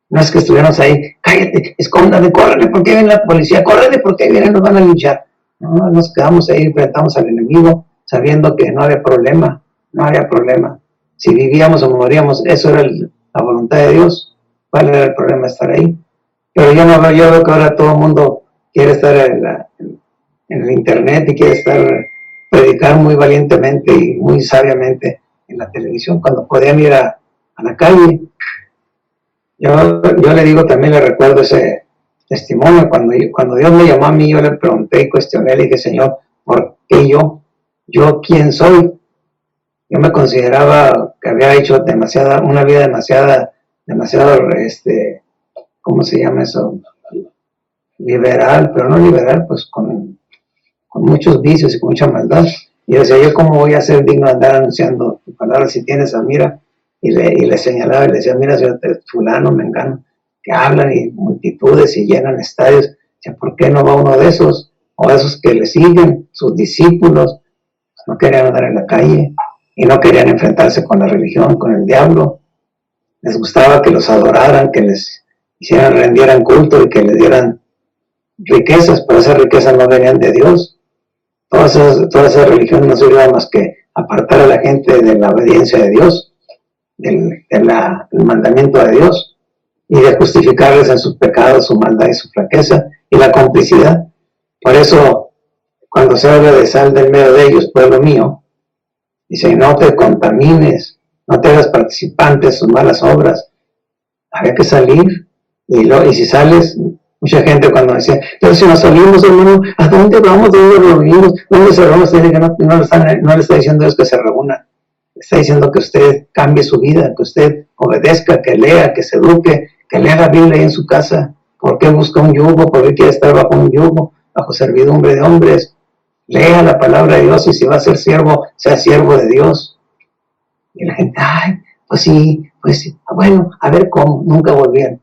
Speaker 1: No es que estuviéramos ahí, cállate, escóndate, córrele, porque viene la policía, córrele, porque vienen, nos van a linchar. No, nos quedamos ahí, enfrentamos al enemigo, sabiendo que no había problema. No había problema. Si vivíamos o moríamos, eso era la voluntad de Dios. ¿Cuál era el problema de estar ahí? Pero yo veo que ahora todo el mundo quiere estar en el internet y quiere predicar muy valientemente y muy sabiamente en la televisión, cuando podían ir a la calle. Yo le digo, también le recuerdo ese testimonio. Cuando Dios me llamó a mí, yo le pregunté y cuestioné, le dije, Señor, ¿por qué yo? ¿Yo quién soy? Yo me consideraba que había hecho una vida demasiado, ¿cómo se llama eso? Liberal, pero no liberal, pues con muchos vicios y con mucha maldad. Y yo decía, ¿yo cómo voy a ser digno de andar anunciando tu palabra si tienes a mira? Y le señalaba y le decía, mira, señor fulano, mengano, que hablan y multitudes y llenan estadios. Decía, ¿por qué no va uno de esos? O esos que le siguen, sus discípulos, pues no querían andar en la calle. Y no querían enfrentarse con la religión, con el diablo. Les gustaba que los adoraran, que les rendieran culto y que les dieran riquezas, pero esas riquezas no venían de Dios. Todas esas religiones no sirven más que apartar a la gente de la obediencia de Dios, del mandamiento de Dios, y de justificarles en sus pecados, su maldad y su flaqueza, y la complicidad. Por eso, cuando se habla de sal del medio de ellos, pueblo mío, dice, no te contamines, no te hagas participante de sus malas obras. Había que salir, y si sales, Mucha gente cuando decía, pero si nos salimos, hermano, ¿a dónde vamos? ¿Dónde nos reunimos? ¿Dónde se reúnen? Usted dice que no le está diciendo Dios que se reúna. Está diciendo que usted cambie su vida, que usted obedezca, que lea, que se eduque, que lea la Biblia ahí en su casa. ¿Por qué busca un yugo? ¿Por qué quiere estar bajo un yugo? Bajo servidumbre de hombres. Lea la palabra de Dios y si va a ser siervo, sea siervo de Dios. Y la gente, ay, pues sí, bueno, a ver cómo. Nunca volvían.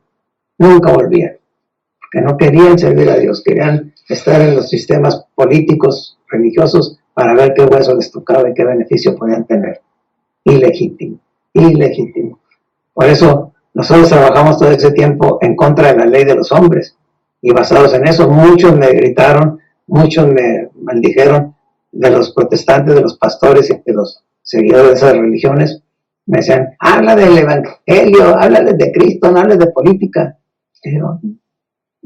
Speaker 1: Que no querían servir a Dios, querían estar en los sistemas políticos, religiosos, para ver qué hueso les tocaba y qué beneficio podían tener. Ilegítimo. Por eso nosotros trabajamos todo ese tiempo en contra de la ley de los hombres, y basados en eso, muchos me gritaron, muchos me maldijeron, de los protestantes, de los pastores y de los seguidores de esas religiones, me decían, habla del evangelio, háblales de Cristo, no hables de política.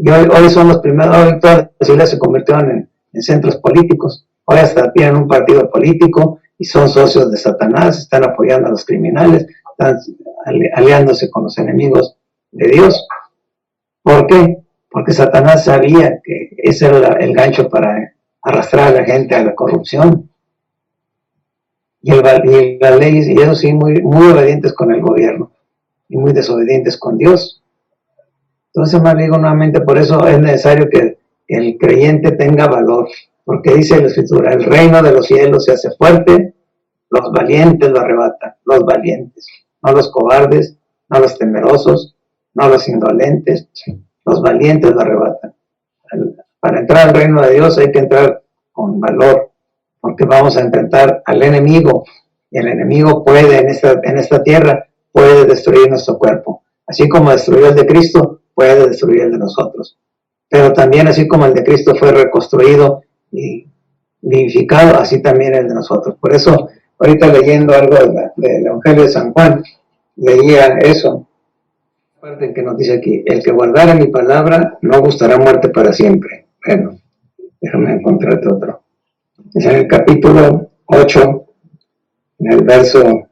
Speaker 1: Y hoy son los primeros, hoy todas las iglesias se convirtieron en centros políticos, hoy hasta tienen un partido político y son socios de Satanás, están apoyando a los criminales, están aliándose con los enemigos de Dios. ¿Por qué? Porque Satanás sabía que ese era el gancho para arrastrar a la gente a la corrupción. Y las leyes, y eso sí, muy obedientes con el gobierno y muy desobedientes con Dios. Entonces, más digo nuevamente, por eso es necesario que el creyente tenga valor, porque dice la Escritura, el reino de los cielos se hace fuerte, los valientes lo arrebatan, los valientes, no los cobardes, no los temerosos, no los indolentes, los valientes lo arrebatan. Para entrar al reino de Dios hay que entrar con valor, porque vamos a enfrentar al enemigo, y el enemigo puede en esta tierra, puede destruir nuestro cuerpo, así como destruyó el de Cristo, puede destruir el de nosotros. Pero también así como el de Cristo fue reconstruido y vivificado, así también el de nosotros. Por eso, ahorita leyendo algo del Evangelio de San Juan, leía eso, parte que nos dice aquí, el que guardara mi palabra no gustará muerte para siempre. Bueno, déjame encontrarte otro. Es en el capítulo 8, en el verso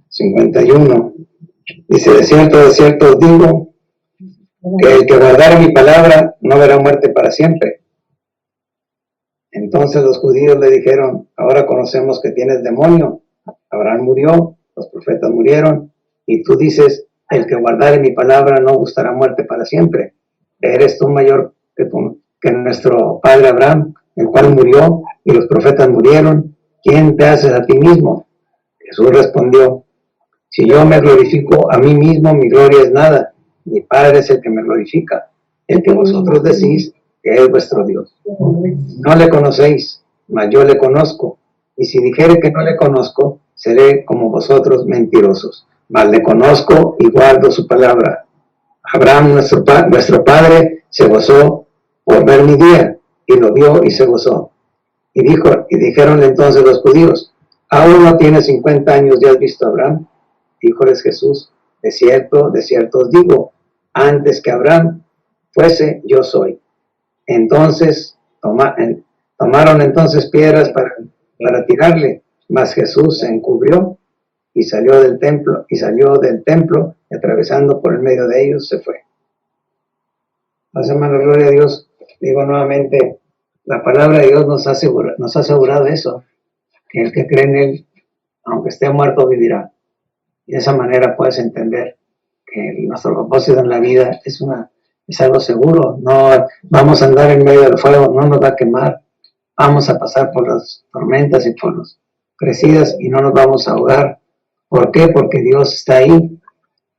Speaker 1: 51. Dice, de cierto os digo, que el que guardare mi palabra no verá muerte para siempre. Entonces los judíos le dijeron, ahora conocemos que tienes demonio. Abraham murió, los profetas murieron, y tú dices, el que guardare mi palabra no gustará muerte para siempre. ¿Eres tú mayor que nuestro padre Abraham, el cual murió, y los profetas murieron? ¿Quién te haces a ti mismo? Jesús respondió, si yo me glorifico a mí mismo, mi gloria es nada. Mi Padre es el que me glorifica, el que vosotros decís que es vuestro Dios. No le conocéis, mas yo le conozco. Y si dijere que no le conozco, seré como vosotros mentirosos. Mas le conozco y guardo su palabra. Abraham, nuestro padre, se gozó por ver mi día, y lo vio y se gozó. Y dijeron entonces los judíos, ¿aún no tienes 50 años y has visto a Abraham? Díjoles Jesús, de cierto os digo, antes que Abraham fuese, yo soy. Entonces tomaron entonces piedras para tirarle, mas Jesús se encubrió y salió del templo, y atravesando por el medio de ellos se fue. Entonces, hermano, gloria a Dios, digo nuevamente, la palabra de Dios nos ha asegurado eso, que el que cree en Él, aunque esté muerto, vivirá. Y de esa manera puedes entender que nuestro propósito en la vida es algo seguro. No vamos a andar en medio del fuego, no nos va a quemar. Vamos a pasar por las tormentas y por las crecidas y no nos vamos a ahogar. ¿Por qué? Porque Dios está ahí.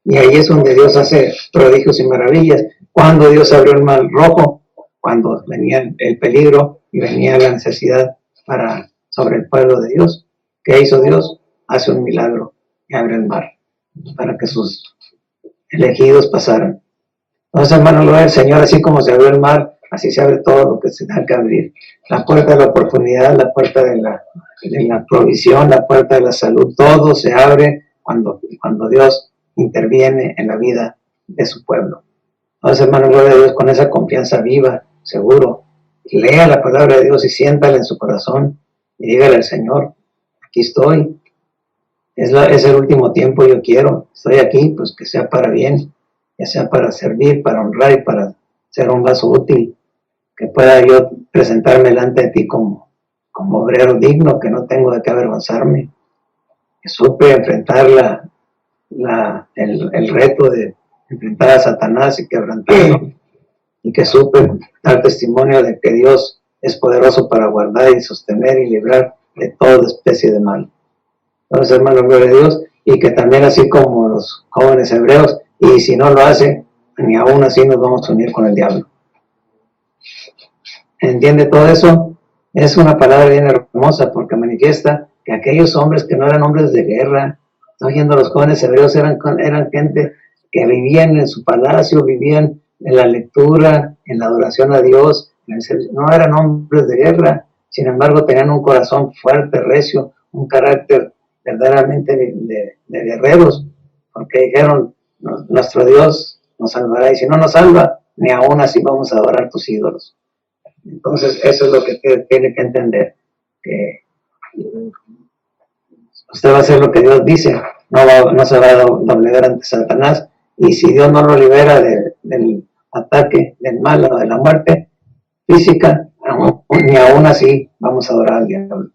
Speaker 1: Y ahí es donde Dios hace prodigios y maravillas. Cuando Dios abrió el mar rojo, cuando venía el peligro y venía la necesidad sobre el pueblo de Dios, ¿qué hizo Dios? Hace un milagro y abre el mar para que sus elegidos pasaran. Entonces, hermano, gloria al Señor, así como se abrió el mar, así se abre todo lo que se tenga que abrir. La puerta de la oportunidad, la puerta de la provisión, la puerta de la salud, todo se abre cuando Dios interviene en la vida de su pueblo. Entonces, hermano, gloria a Dios, con esa confianza viva, seguro, lea la palabra de Dios y siéntala en su corazón y dígale al Señor, aquí estoy. Es el último tiempo, yo quiero, estoy aquí, pues que sea para bien. ya sea para servir, para honrar y para ser un vaso útil, que pueda yo presentarme delante de ti como obrero digno, que no tengo de qué avergonzarme, que supe enfrentar el reto de enfrentar a Satanás y quebrantarlo, y que supe dar testimonio de que Dios es poderoso para guardar y sostener y librar de toda especie de mal. Entonces, hermano, gloria a Dios, y que también así como los jóvenes hebreos, y si no lo hace, ni aún así nos vamos a unir con el diablo. ¿Entiende todo eso? Es una palabra bien hermosa porque manifiesta que aquellos hombres que no eran hombres de guerra, estoy viendo los jóvenes hebreos, eran gente que vivían en su palacio, vivían en la lectura, en la adoración a Dios, no eran hombres de guerra, sin embargo tenían un corazón fuerte, recio, un carácter verdaderamente de guerreros, porque dijeron, nuestro Dios nos salvará, y si no nos salva, ni aún así vamos a adorar tus ídolos. Entonces eso es lo que tiene que entender, que usted va a hacer lo que Dios dice, no se va a doblegar ante Satanás, y si Dios no lo libera del ataque, del mal o de la muerte física, ni aún así vamos a adorar al diablo.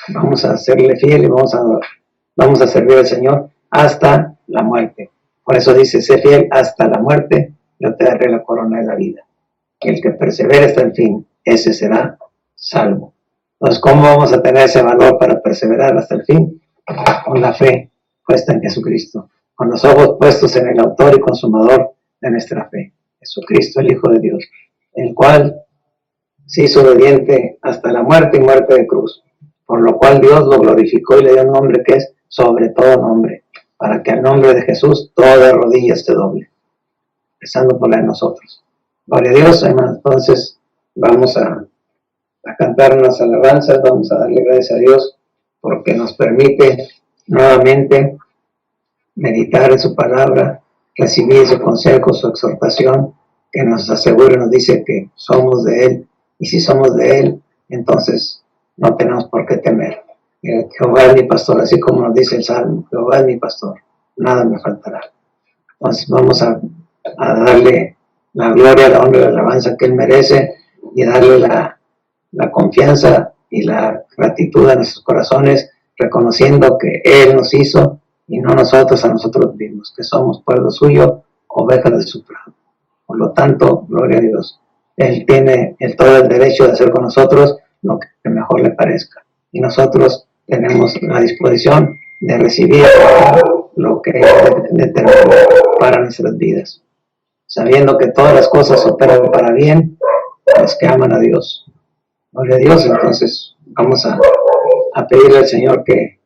Speaker 1: Vamos a serle fiel y vamos a servir al Señor hasta la muerte. Por eso dice, sé fiel hasta la muerte, yo te daré la corona de la vida. El que persevere hasta el fin, ese será salvo. Entonces, ¿cómo vamos a tener ese valor para perseverar hasta el fin? Con la fe puesta en Jesucristo, con los ojos puestos en el autor y consumador de nuestra fe, Jesucristo, el Hijo de Dios, el cual se hizo obediente hasta la muerte y muerte de cruz, por lo cual Dios lo glorificó y le dio un nombre que es sobre todo nombre, para que al nombre de Jesús toda rodilla se doble, empezando por la de nosotros. Gloria a Dios, hermano. Entonces vamos a cantar unas alabanzas, vamos a darle gracias a Dios porque nos permite nuevamente meditar en su palabra, recibir su consejo, su exhortación, que nos asegura, nos dice que somos de Él, y si somos de Él, entonces no tenemos por qué temer. Jehová es mi pastor, así como nos dice el Salmo, Jehová es mi pastor, nada me faltará. Entonces vamos a darle la gloria, la honra y la alabanza que Él merece, y darle la confianza y la gratitud a nuestros corazones, reconociendo que Él nos hizo y no nosotros a nosotros mismos, que somos pueblo suyo, ovejas de su prado. Por lo tanto, gloria a Dios, Él tiene todo el derecho de hacer con nosotros lo que mejor le parezca, y nosotros tenemos la disposición de recibir lo que Él determinó para nuestras vidas, sabiendo que todas las cosas operan para bien a los que aman a Dios. Gloria a Dios. Entonces vamos a pedirle al Señor que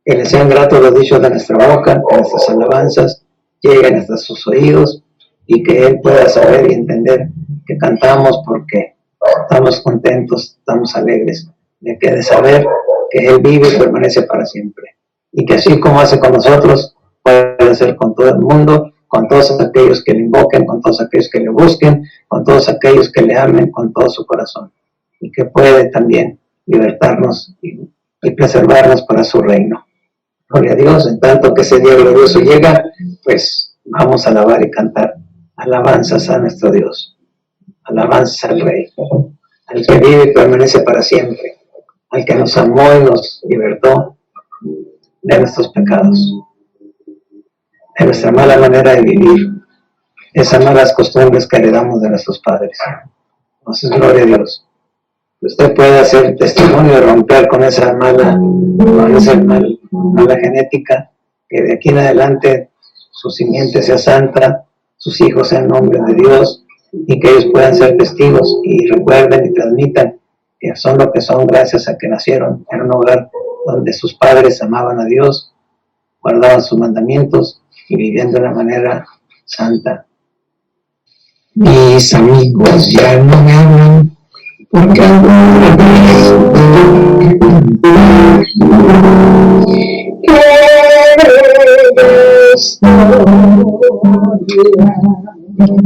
Speaker 1: le sean gratos los dichos de nuestra boca, que nuestras alabanzas lleguen hasta sus oídos, y que Él pueda saber y entender que cantamos porque estamos contentos, estamos alegres de saber que Él vive y permanece para siempre, y que así como hace con nosotros, puede hacer con todo el mundo, con todos aquellos que le invoquen, con todos aquellos que le busquen, con todos aquellos que le amen con todo su corazón, y que puede también libertarnos y preservarnos para su reino. Gloria a Dios. En tanto que ese día glorioso llega, pues vamos a alabar y cantar alabanzas a nuestro Dios, alabanzas al Rey, al que vive y permanece para siempre, al que nos amó y nos libertó de nuestros pecados, de nuestra mala manera de vivir, esas malas costumbres que heredamos de nuestros padres. Entonces, gloria a Dios. Usted puede hacer testimonio de romper con esa mala genética, que de aquí en adelante su simiente sea santa, sus hijos sean hombres de Dios, y que ellos puedan ser testigos y recuerden y transmitan que son lo que son gracias a que nacieron en un hogar donde sus padres amaban a Dios, guardaban sus mandamientos y vivían de una manera santa.
Speaker 2: Mis amigos ya no me hablan porque alguna vez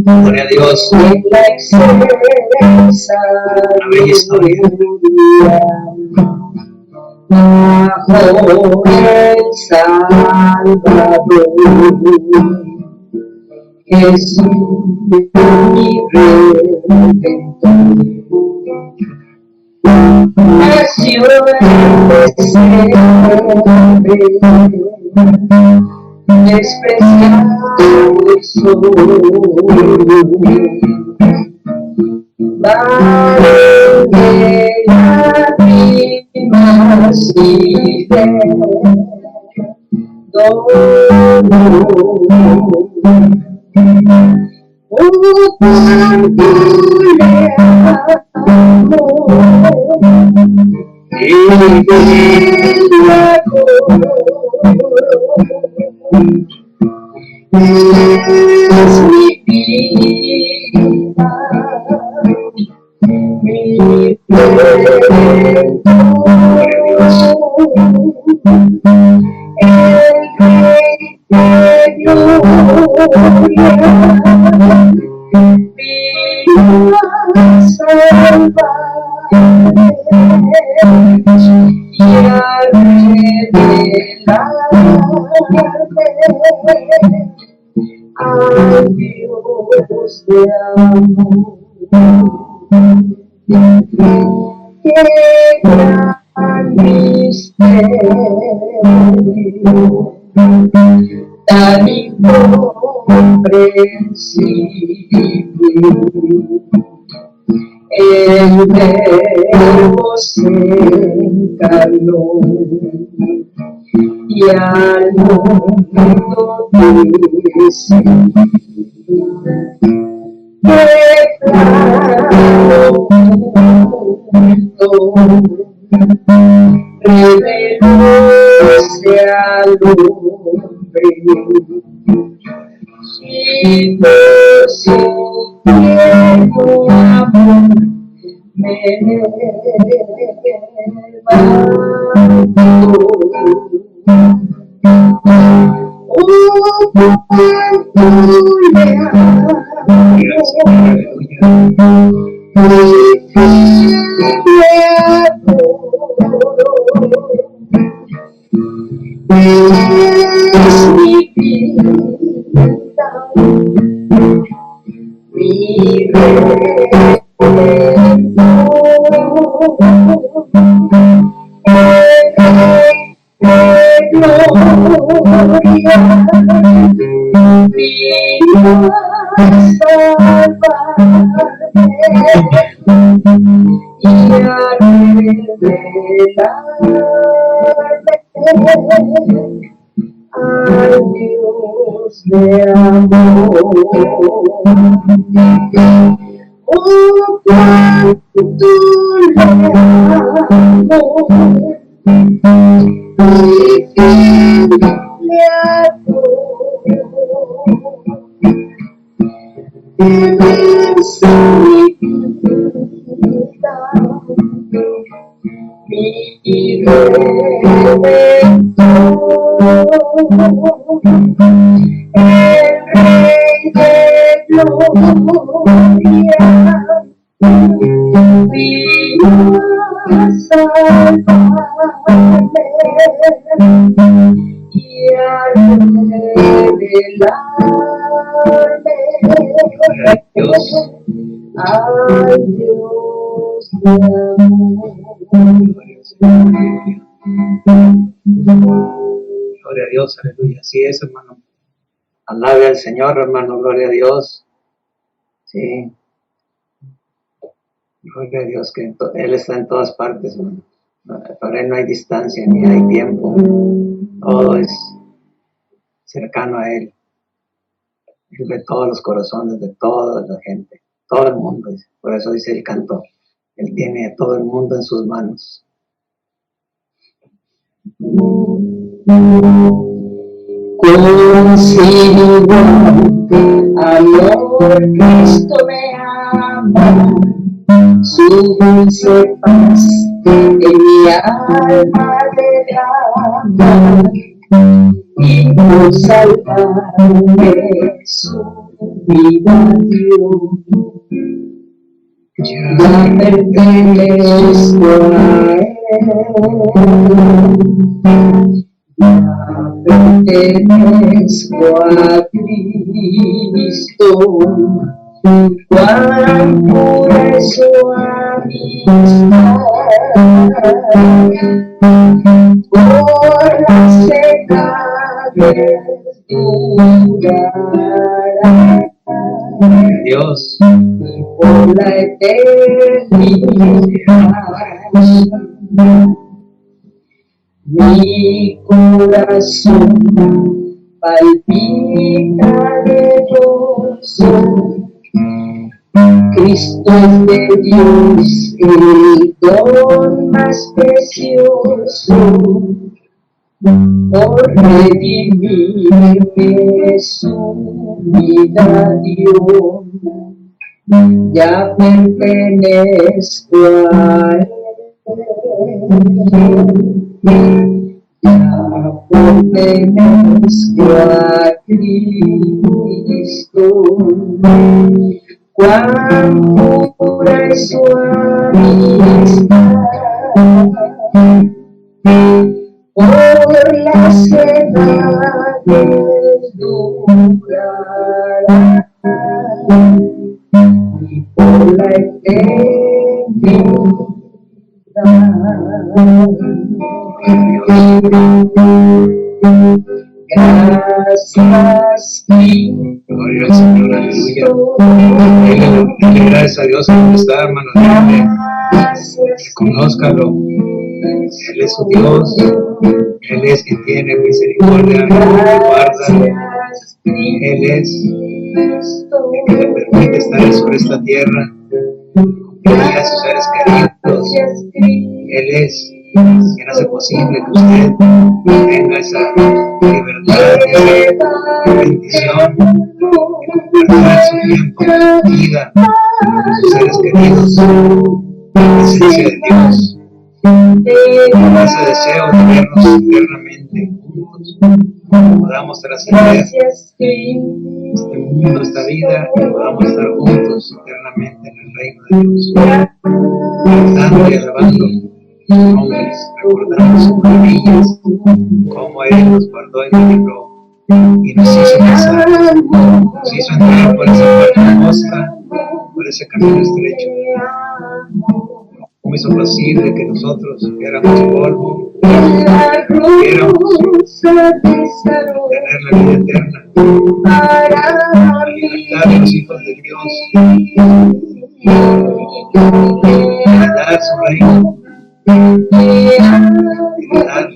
Speaker 1: Gloria a Dios.
Speaker 2: La excelsa
Speaker 1: bella historia.
Speaker 2: Bajo el Salvador,
Speaker 3: Jesús mi Redentor. Nació en pesebre, despreciado y solo, vale de lágrimas y de dolor. Oh, cuánto le amo, y de luego es mi vida, mi Redentor, el Rey de gloria, vino a salvarme y a revelarme al Dios de amor. Qué gran misterio, tan incomprensible. El Verbo se encarnó y al mundo descendió. Qué claro punto revelóse al hombre, y por su tierno amor me levantó. Oh, cuánto le amo, es mi vida, mi Redentor, el Rey de gloria, vino a salvarme y a revelarme al Dios de amor. Oh, cuánto le amo, y fiel le adoro. Él es mi vida, mi Redentor, el Rey de gloria, vino a salvarme y a revelarme al Dios de amor.
Speaker 1: Gloria a Dios, aleluya. Así es, hermano. Alabe al Señor, hermano, gloria a Dios. Sí. Gloria a Dios, que Él está en todas partes, hermano. Para Él no hay distancia ni hay tiempo. Todo es cercano a Él. Él ve todos los corazones de toda la gente, todo el mundo. Por eso dice el canto, Él tiene a todo el mundo en sus manos.
Speaker 3: Con sin igual amor Cristo me ama, su dulce paz en mi alma derrama, y por salvarme su vida dio. Ya pertenezco a Él, ya pertenezco a Cristo. Cuán pura es su amistad, por las edades durará,
Speaker 1: Dios,
Speaker 3: y por la eternidad. Mi corazón palpita de gozo. Cristo es de Dios el don más precioso, por redimirme su vida dio. Ya pertenezco a él. Ya pertenezco a Cristo. Cuán pura es su amistad, por las edades durará, y por la eternidad. Gracias,
Speaker 1: gloria al Señor, aleluya. Dile gracias a Dios donde está, hermano. Reconózcalo. Él es su Dios. Él es quien tiene misericordia y guarda. Él es el que le permite estar sobre esta tierra, cumplir a sus seres queridos. Él es quien hace posible que usted tenga esa libertad, esa bendición, de compartir su tiempo, su vida con sus seres queridos, la presencia de Dios, con ese deseo de vernos eternamente juntos, podamos trascender este mundo, esta vida, y podamos estar juntos eternamente en el reino de Dios, cantando y alabando nombres, recordando sus maravillas, cómo Él nos guardó y nos libró y nos hizo pasar, nos hizo entrar por esa puerta angosta, por ese camino estrecho. Cómo hizo posible que nosotros, que éramos polvo, pudiéramos tener la vida eterna, la libertad de los hijos de Dios, heredar su reino, heredar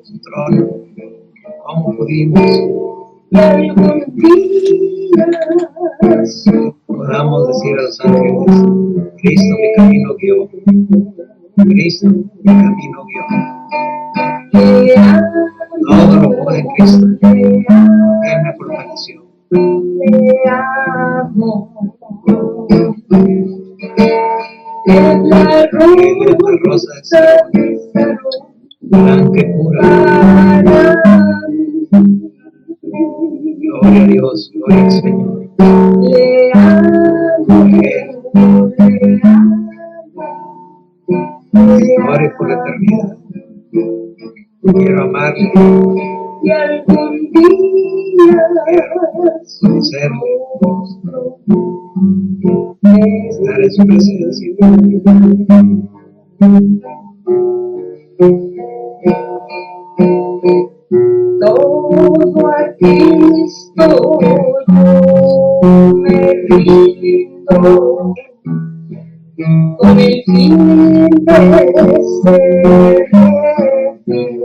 Speaker 1: su trono. ¿Cómo pudimos? Podamos decir a los ángeles: Cristo mi camino guió, Cristo mi camino guió. Todo lo pude en Cristo, Él me fortaleció. Él es la rosa del cielo, blanca y pura. Gloria a Dios, gloria al Señor. Gloria por la eternidad. Quiero amarle, quiero conocerle, estar en su presencia.
Speaker 3: Todo a Cristo yo me rindo, con el fin de ser fiel.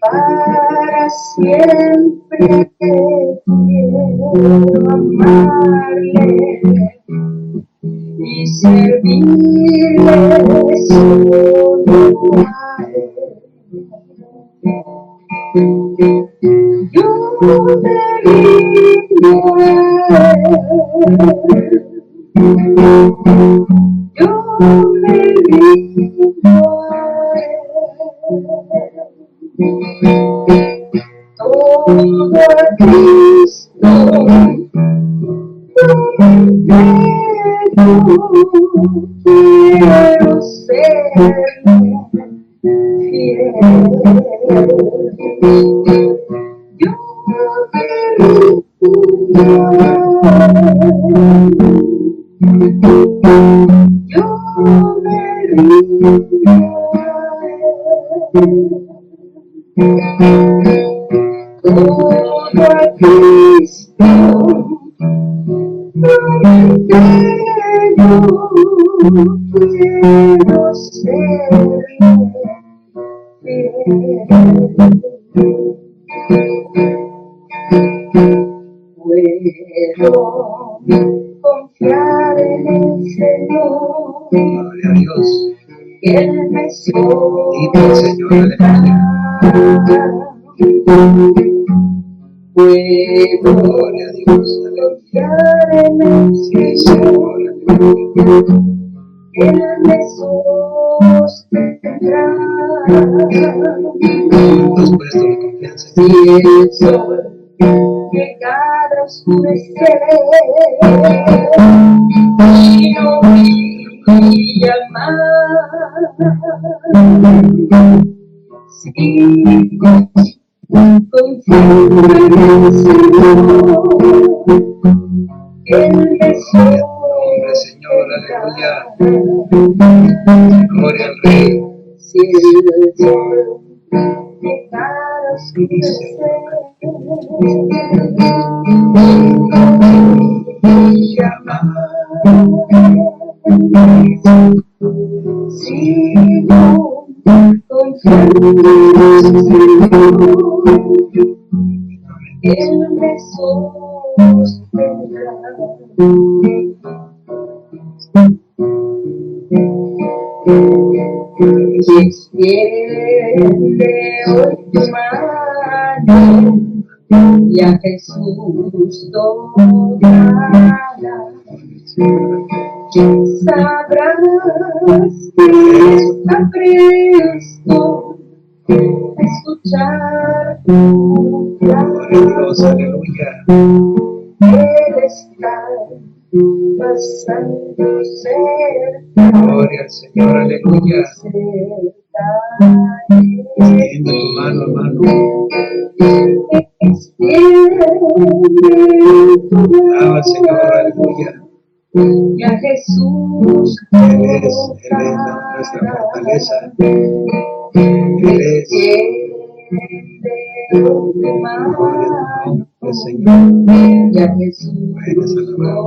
Speaker 3: Para siempre quiero amarle y servirle solo a él. Yo me rindo a él, yo me rindo a él. Todo a Cristo quiero ser yo me rindo todo a Cristo, porque yo quiero ser puedo confiar en el Señor,
Speaker 1: Gloria a Dios.
Speaker 3: que Él me
Speaker 1: Bendito el Señor, aleluya.
Speaker 3: Puedo
Speaker 1: Gloria a Dios, aleluya.
Speaker 3: confiar en el
Speaker 1: Sí,
Speaker 3: Señor,
Speaker 1: Señor, aleluya.
Speaker 3: que Él me sostendrá.
Speaker 1: Nos puesto mi confianza.
Speaker 3: Si el sol llegara a oscurecer y no brilla más, si confío en el Señor, Él me
Speaker 1: Hombre, Señor, aleluya. Gloria al Rey.
Speaker 3: si el sol llegara a oscurecer sigo confiando en el Señor, Él me sostendrá. Extiende hoy tu mano y a Jesús tocará. Sabrás que está presto a escuchar tu
Speaker 1: Gloria a Dios, aleluya.
Speaker 3: Él está pasando cerca.
Speaker 1: Gloria al Señor, aleluya. Extiende tu mano, hermano. Alaba al Señor, aleluya.
Speaker 3: Y a Jesús
Speaker 1: Él es nuestra fortaleza. Él es.
Speaker 3: tu mano
Speaker 1: El Señor.
Speaker 3: y a Jesús
Speaker 1: Puedes alabar.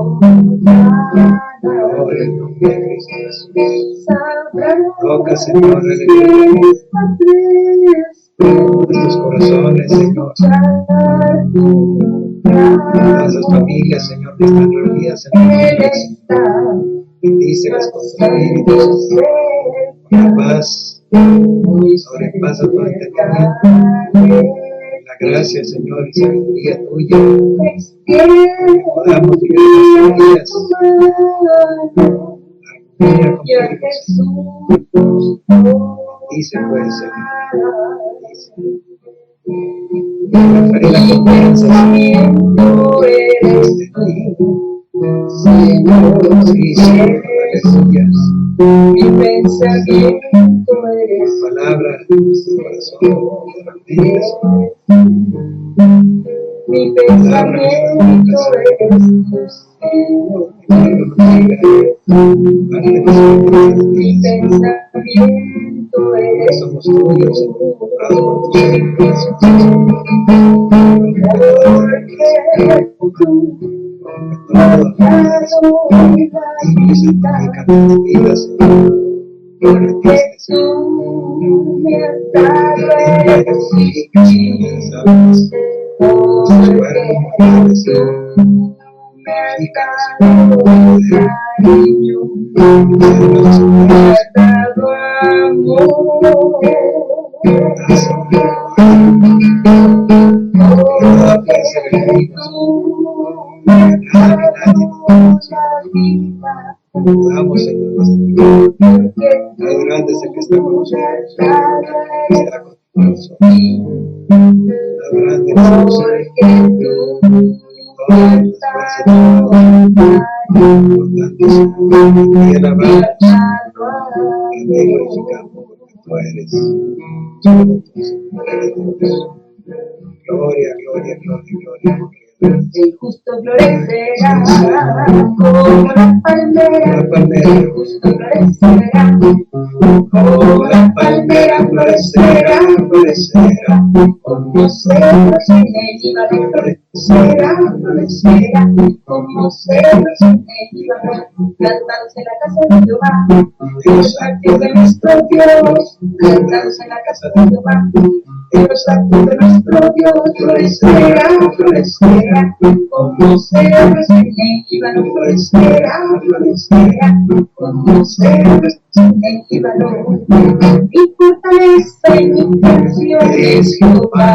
Speaker 1: Gloria al nombre de Cristo Jesús. Toca, Señor, aleluya. Nuestros corazones, Señor. Nuestras familias, Señor, que están reunidas en tu nombre. Bendícelas con tu espíritu, con la paz, sobrepasa todo entendimiento. La gracia, Señor, y sabiduría tuya, podamos vivir nuestros días. La armonía contigo, bendice, pues, Señor. Bendice. La confianza, Señor, eres tú.
Speaker 3: Señor,
Speaker 1: Sí, Señor, aleluya.
Speaker 3: mi pensamiento eres
Speaker 1: Palabra en nuestro corazón, realmente,
Speaker 3: mi pensamiento eres tu Señor, mi pensamiento eres
Speaker 1: somos tuyos, comprados por tu
Speaker 3: porque
Speaker 1: todo. Y santifica nuestras vidas, Señor.
Speaker 3: porque tú me has dado el porque tú me has dado cariño, me has dado amor, porque tú me has dado la vida.
Speaker 1: Podamos, Señor, nuestra vida. Hay grande es el que está con nosotros, que está con nosotros. Hay grande es el Señor. Todas las fuerzas de Dios. Por tanto, Señor, te alabamos, te glorificamos, porque tú eres solo tú, Señor, eres Dios. Gloria, gloria, gloria, gloria, gloria.
Speaker 3: el justo florecerá como la palmera, el justo florecerá como la palmera, florecerá, florecerá, como cerros en el Líbano, florecerá, florecerá, como cerros en el Líbano, plantados en la casa de Jehová, en los actos de nuestro Dios, plantados en la casa de Jehová, en los actos de nuestro Dios, florecerá, florecerá, como cerros en el Líbano, florecerá, florecerá, como cerros en el Líbano. Mi fortaleza y mi canción es Jehová,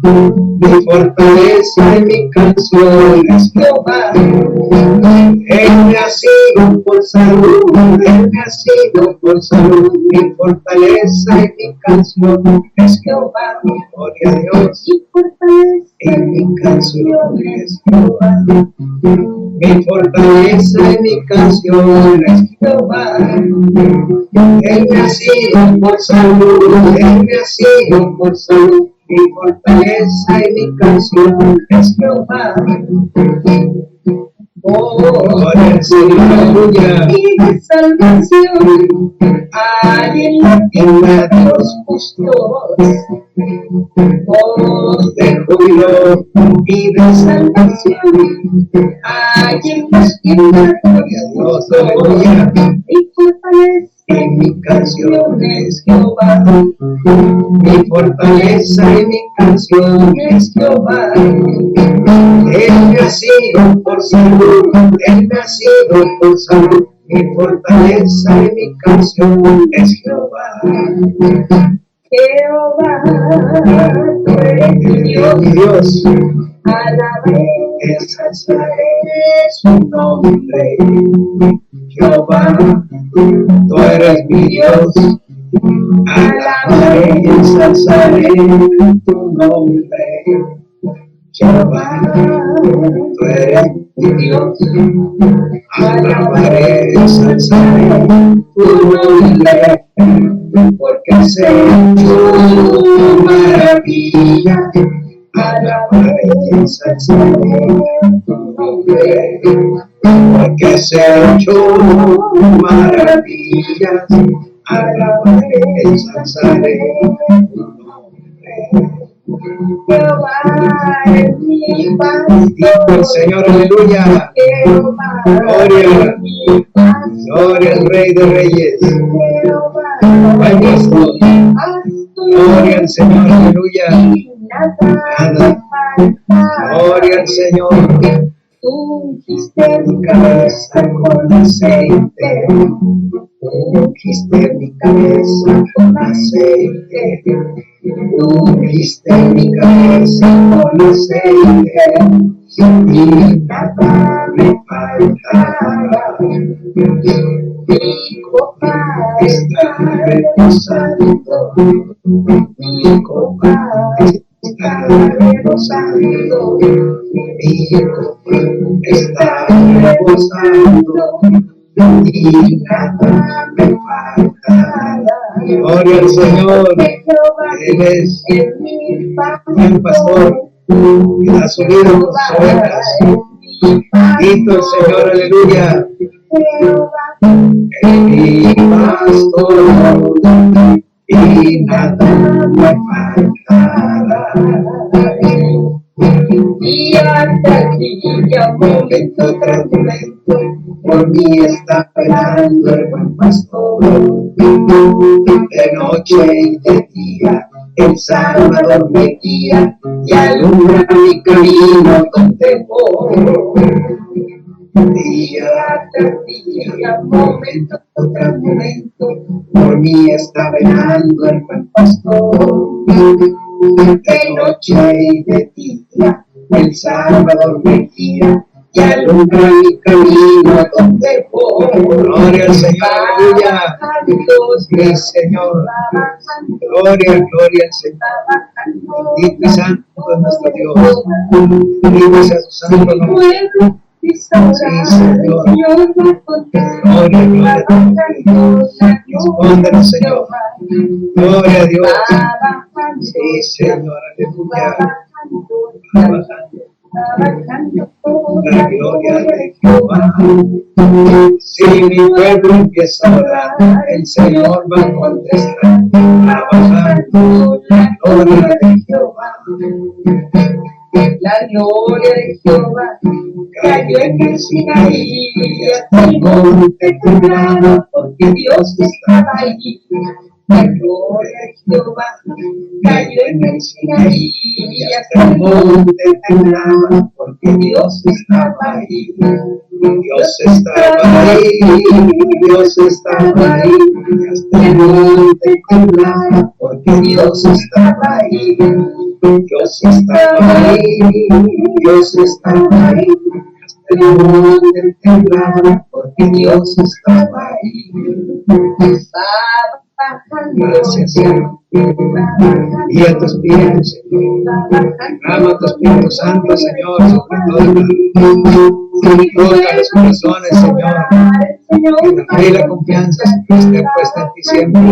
Speaker 3: mi fortaleza y mi canción es Jehová. Él me ha sido por salud, Él me ha sido por salud, mi fortaleza y mi canción es Jehová. Gloria a Dios, mi fortaleza y mi canción es Jehová. Mi fortaleza y mi canción es Jehová. Él me ha sido por salud, Él me ha sido por salud, mi fortaleza y mi canción es Jehová. Gloria al Señor, aleluya. Y de salvación hay en la tierra de los justos, voz de júbilo y de salvación hay en las tierras de los justos. Aleluya. Mi fortaleza y mi canción es Jehová. Mi fortaleza y mi canción es Jehová. Él me ha sido por salud, Él me ha sido por salud, mi fortaleza y mi canción es Jehová. Jehová, tú eres mi Dios, alabaré, ensalzaré su nombre. Jehová, tú eres mi Dios, alabaré, ensalzaré tu nombre. Jehová, tú eres mi Dios, alabaré, ensalzaré tu nombre, porque has hecho maravilla. Alabaré, ensalzaré tu nombre, porque has hecho maravillas. Alabaré, ensalzaré tu nombre. Jehová es mi pastor, Señor, aleluya. Jehová, gloria, gloria al Rey de Reyes. Jehová, gloria al Señor, aleluya. Nada, gloria al Señor. Tú ungiste mi cabeza con aceite, tú ungiste mi cabeza con aceite, tú ungiste mi cabeza con aceite, y nada me faltará. Mi copa está rebosando, mi copa está rebosando, mi copa está rebosando, y nada me faltará. Gloria al Señor, Él es el pastor que da su vida por sus ovejas. Bendito el Señor, aleluya. Es mi pastor y nada me faltará. Día tras día, momento tras momento, por mí está velando el buen pastor. De noche y de día, el Salvador me guía y alumbra mi camino donde voy. Día tras día, momento tras momento, por mí está velando el buen pastor. De noche y de día, el Salvador me guía y alumbra mi camino donde voy. Gloria al Señor, aleluya. Mi Señor, gloria, gloria al Señor. Bendito y santo es nuestro Dios. Bendito sea su santo nombre. Sí, Señor. Gloria, gloria a Dios. Respóndenos, Señor. Gloria a Dios. Sí, Señor, aleluya. la gloria de Jehová. Si mi pueblo empieza a orar, el Señor va a contestar, trabajando la gloria de Jehová. La gloria de Jehová cayó en el Sinaí y hasta el monte temblaba porque Dios estaba allí. La gloria de Jehová cayó en el Sinaí y hasta el monte temblaba porque Dios estaba allí. Dios estaba ahí, Dios estaba ahí, hasta el monte temblaba porque Dios estaba ahí. Dios estaba ahí, Dios estaba ahí, hasta el monte temblaba porque Dios estaba ahí. Gracias, Señor. Y a tu Espíritu, Señor. Derrama a tu Espíritu Santo, Señor, sobre todos los corazones, Señor. Que la fe y la confianza esté puesta en ti siempre.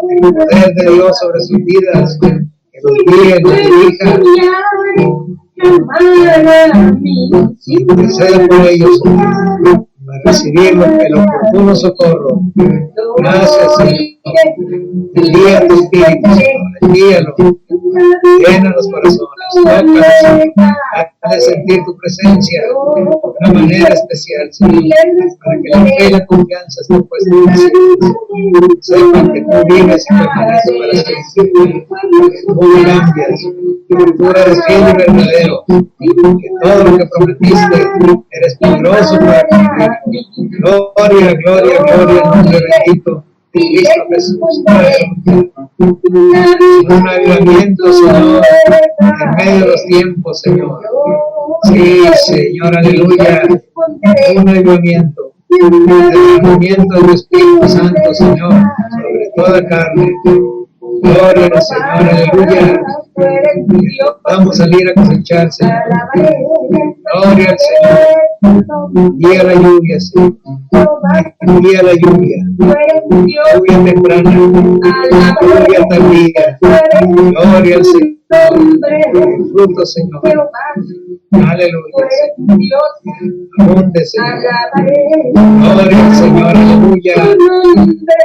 Speaker 3: El poder de Dios sobre sus vidas. Que los guíe, los dirija. Intercede por ellos, Señor, para recibir el oportuno socorro. Gracias, Señor. Envía tu Espíritu, Señor. Envíalo. Llena los corazones. Tócalos, Señor. Hazle sentir tu presencia de una manera especial, Señor. Para que la fe y la confianza estén puestas en ti. Sepan que tú vives y permaneces para siempre. Que tú no cambias. Que tú eres fiel y verdadero. Que todo lo que prometiste eres poderoso para cumplir. Gloria, gloria, gloria al nombre bendito de Cristo Jesús. Un avivamiento, Señor, en medio de los tiempos, Señor. Sí, Señor, aleluya. Un avivamiento. El derramamiento de tu Espíritu Santo, Señor, sobre toda carne. Gloria al Señor, aleluya. Vamos a salir a cosechar, Señor. Gloria al Señor. Guía la lluvia, Señor. Guía la lluvia. Lluvia temprana. Lluvia tardía. Gloria al Señor. El fruto, Señor. Aleluya. Abunde, Señor. Gloria al Señor. Aleluya.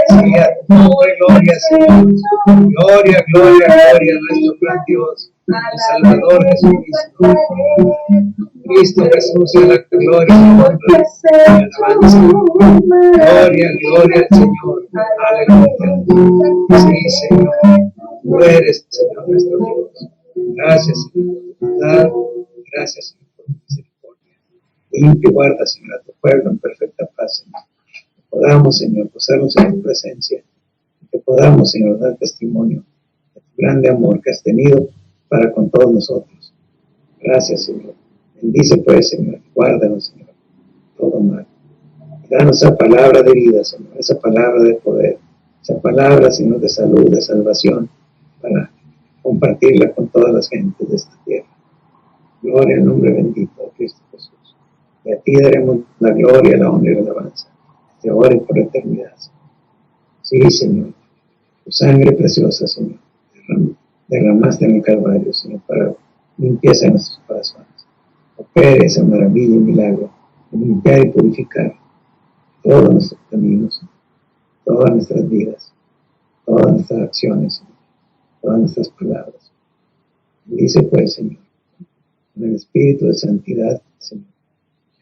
Speaker 3: Sí, a tu nombre, gloria, Señor. Gloria, gloria, gloria a nuestro gran Dios, el Salvador Jesucristo. Cristo Jesús, a la gloria, la alabanza. Gloria, gloria al Señor. Aleluya. Sí, Señor. Tú eres, Señor, nuestro Dios. Gracias, Señor. Gracias, Señor, por tu misericordia. Limpia y guarda, Señor, a tu pueblo en perfecta paz, Señor. Que podamos, Señor, gozarnos en tu presencia. Que podamos, Señor, dar testimonio de tu grande amor que has tenido para con todos nosotros. Gracias, Señor. Bendice, pues, Señor. Guárdanos, Señor, todo mal. Danos esa palabra de vida, Señor, esa palabra de poder, esa palabra, Señor, de salud, de salvación, para compartirla con todas las gentes de esta tierra. Gloria al nombre bendito de Cristo Jesús. Y a ti daremos la gloria, la honra y la alabanza, desde ahora y por la eternidad. Sí, Señor. Tu sangre preciosa, Señor, derramaste en el Calvario, Señor, para limpieza en nuestros corazones. Opere esa maravilla y milagro de limpiar y purificar todos nuestros caminos, todas nuestras vidas, todas nuestras acciones, Señor, todas nuestras palabras. Bendice, pues, Señor, con el espíritu de santidad, Señor.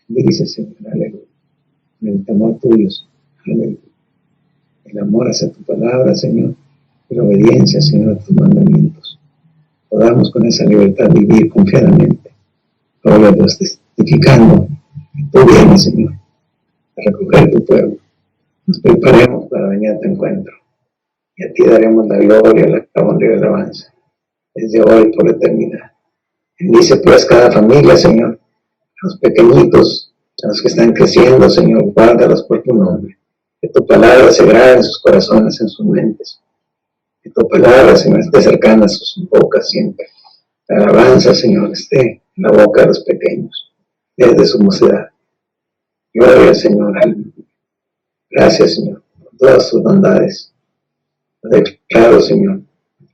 Speaker 3: Bendice, Señor, aleluya, con el temor tuyo, Señor, aleluya. El amor hacia tu palabra, Señor, y la obediencia, Señor, a tus mandamientos. Podamos con esa libertad vivir confiadamente. Ahora Dios, testificando que tú vienes, Señor, a recoger tu pueblo. Nos preparemos para venir a tu encuentro. Y a ti daremos la gloria, la honra y la alabanza, desde hoy por la eternidad. Bendice pues cada familia, Señor, a los pequeñitos, a los que están creciendo, Señor, guárdalos por tu nombre. Que tu palabra se grabe en sus corazones, en sus mentes. Que tu palabra, Señor, esté cercana a sus bocas siempre. La alabanza, Señor, esté en la boca de los pequeños, desde su mocedad. Gloria al Señor. Gracias, Señor, por todas tus bondades. Declaro, Señor,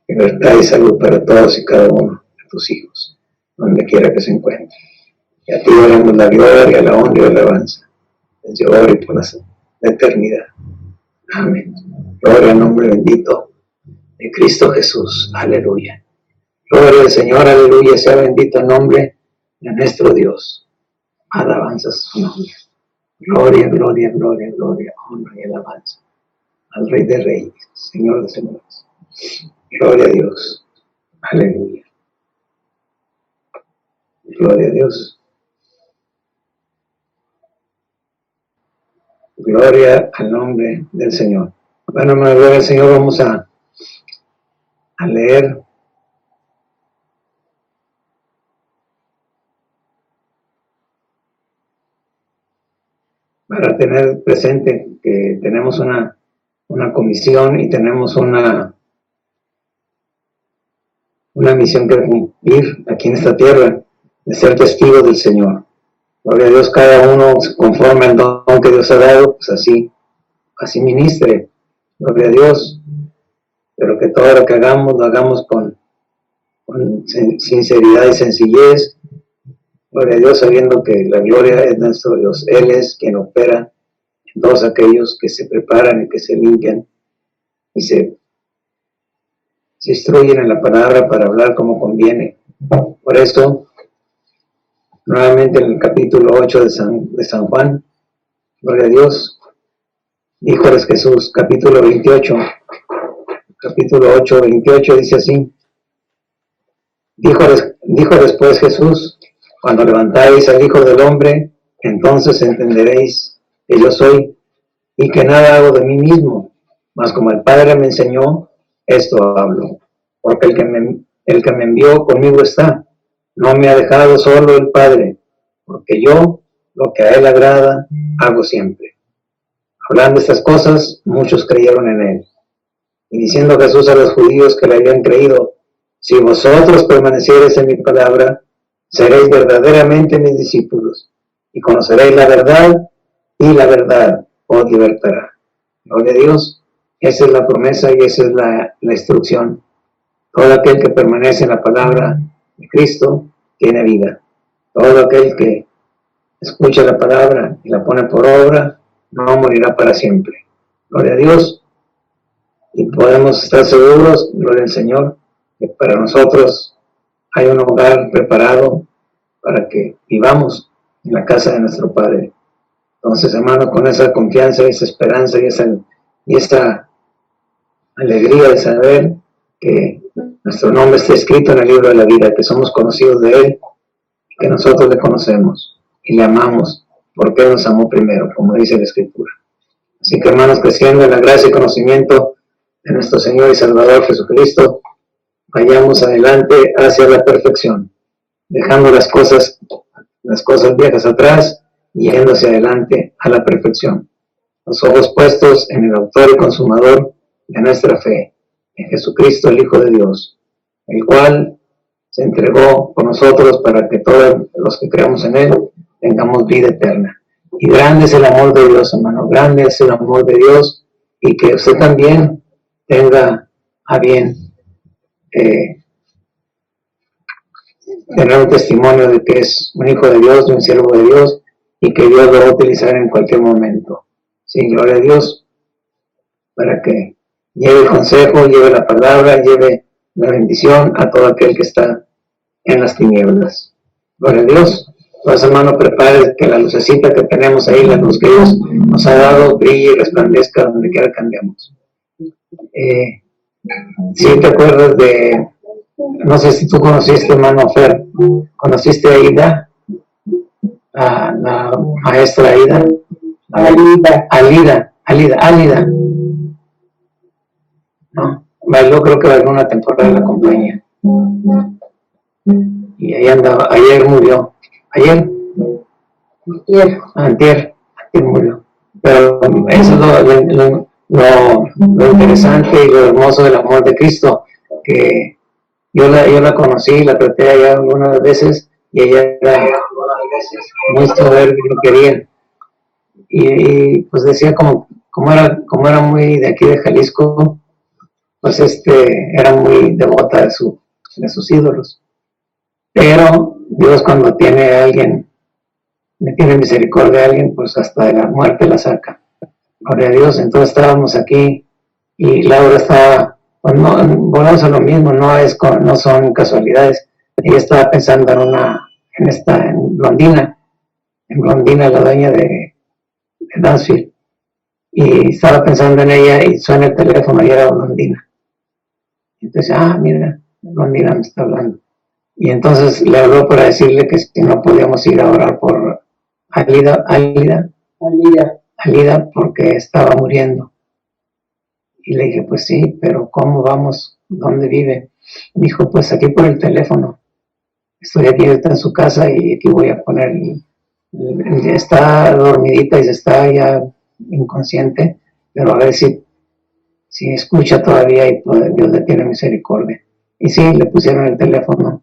Speaker 3: libertad y salud para todos y cada uno de tus hijos.
Speaker 1: donde quiera que se encuentre. Y a ti oramos la gloria, la honra y la alabanza, desde ahora y por la eternidad. Amén. Gloria al nombre bendito de Cristo Jesús. Aleluya. Gloria al Señor, aleluya. Sea bendito el nombre de nuestro Dios. Alabanza a su nombre. Gloria, gloria, gloria, gloria, honra y alabanza al Rey de Reyes, Señor de Señores. Gloria a Dios. Aleluya. Gloria a Dios. Gloria al nombre del Señor. Bueno, gloria al Señor, vamos a leer para tener presente que tenemos una comisión y tenemos una misión que cumplir aquí en esta tierra, de ser testigos del Señor. Gloria a Dios, cada uno conforme al don que Dios ha dado, pues así ministre. Gloria a Dios. Pero que todo lo que hagamos, lo hagamos con sinceridad y sencillez. Gloria a Dios, sabiendo que la gloria es nuestro Dios. Él es quien opera en todos aquellos que se preparan y que se limpian y se instruyen en la palabra para hablar como conviene. Por eso, nuevamente en el capítulo 8 de San Juan, gloria a Dios, díjoles Jesús, capítulo 28, capítulo 8, 28, dice así: dijo después Jesús: cuando levantáis al Hijo del Hombre, entonces entenderéis que yo soy, y que nada hago de mí mismo, mas como el Padre me enseñó, esto hablo. Porque el que me envió conmigo está, no me ha dejado solo el Padre, porque yo, lo que a él agrada, hago siempre. Hablando estas cosas, muchos creyeron en él. Y diciendo Jesús a los judíos que le habían creído: si vosotros permaneciereis en mi palabra, seréis verdaderamente mis discípulos, y conoceréis la verdad, y la verdad os libertará. Gloria a Dios. Esa es la promesa y esa es la instrucción. Todo aquel que permanece en la palabra de Cristo tiene vida. Todo aquel que escucha la palabra y la pone por obra no morirá para siempre. Gloria a Dios. Y podemos estar seguros, gloria al Señor, que para nosotros hay un hogar preparado para que vivamos en la casa de nuestro Padre. Entonces, hermanos, con esa confianza, esa esperanza y esa alegría de saber que nuestro nombre está escrito en el libro de la vida, que somos conocidos de Él, que nosotros le conocemos y le amamos porque Él nos amó primero, como dice la Escritura. Así que, hermanos, creciendo en la gracia y conocimiento de nuestro Señor y Salvador Jesucristo, vayamos adelante hacia la perfección, dejando las cosas viejas atrás y yendo hacia adelante a la perfección. Los ojos puestos en el autor y consumador de nuestra fe, en Jesucristo, el Hijo de Dios, el cual se entregó por nosotros para que todos los que creamos en Él tengamos vida eterna. Y grande es el amor de Dios, hermano, grande es el amor de Dios, y que usted también tenga a bien tener un testimonio de que es un hijo de Dios, un siervo de Dios, y que Dios lo va a utilizar en cualquier momento. Sí, gloria a Dios, para que lleve el consejo, lleve la palabra, lleve la bendición a todo aquel que está en las tinieblas. Gloria a Dios. Entonces, hermano, prepare que la lucecita que tenemos ahí, la luz que Dios nos ha dado, brille y resplandezca donde quiera que andemos. Si te acuerdas de, no sé si tú conociste, hermano Fer, ¿conociste a Ida? A la maestra Aida. Alida. No, bailó creo que bailó una temporada en la compañía. Y ahí andaba, ayer murió. Antier murió. Pero eso es lo interesante y lo hermoso del amor de Cristo, que yo la conocí, la traté allá algunas veces, y ella era muy soberbia y lo quería. Y pues decía como era muy de aquí de Jalisco, pues era muy devota de sus ídolos. Pero Dios cuando tiene a alguien, le tiene misericordia a alguien, pues hasta de la muerte la saca. Gloria a Dios. Entonces estábamos aquí y Laura estaba, pues no, volvamos a lo mismo, no son casualidades. Ella estaba pensando en Blondina, la dueña de Dansfield, y estaba pensando en ella y suena el teléfono y era Blondina. Entonces, mira, Blondina me está hablando. Y entonces le habló para decirle que si no podíamos ir a orar por Alida porque estaba muriendo. Y le dije, pues sí, pero ¿cómo vamos? ¿Dónde vive? Dijo, pues aquí por el teléfono. Estoy aquí, está en su casa y aquí voy a poner, está dormidita y se está ya inconsciente, pero a ver si escucha todavía y pues, Dios le tiene misericordia. Y sí, le pusieron el teléfono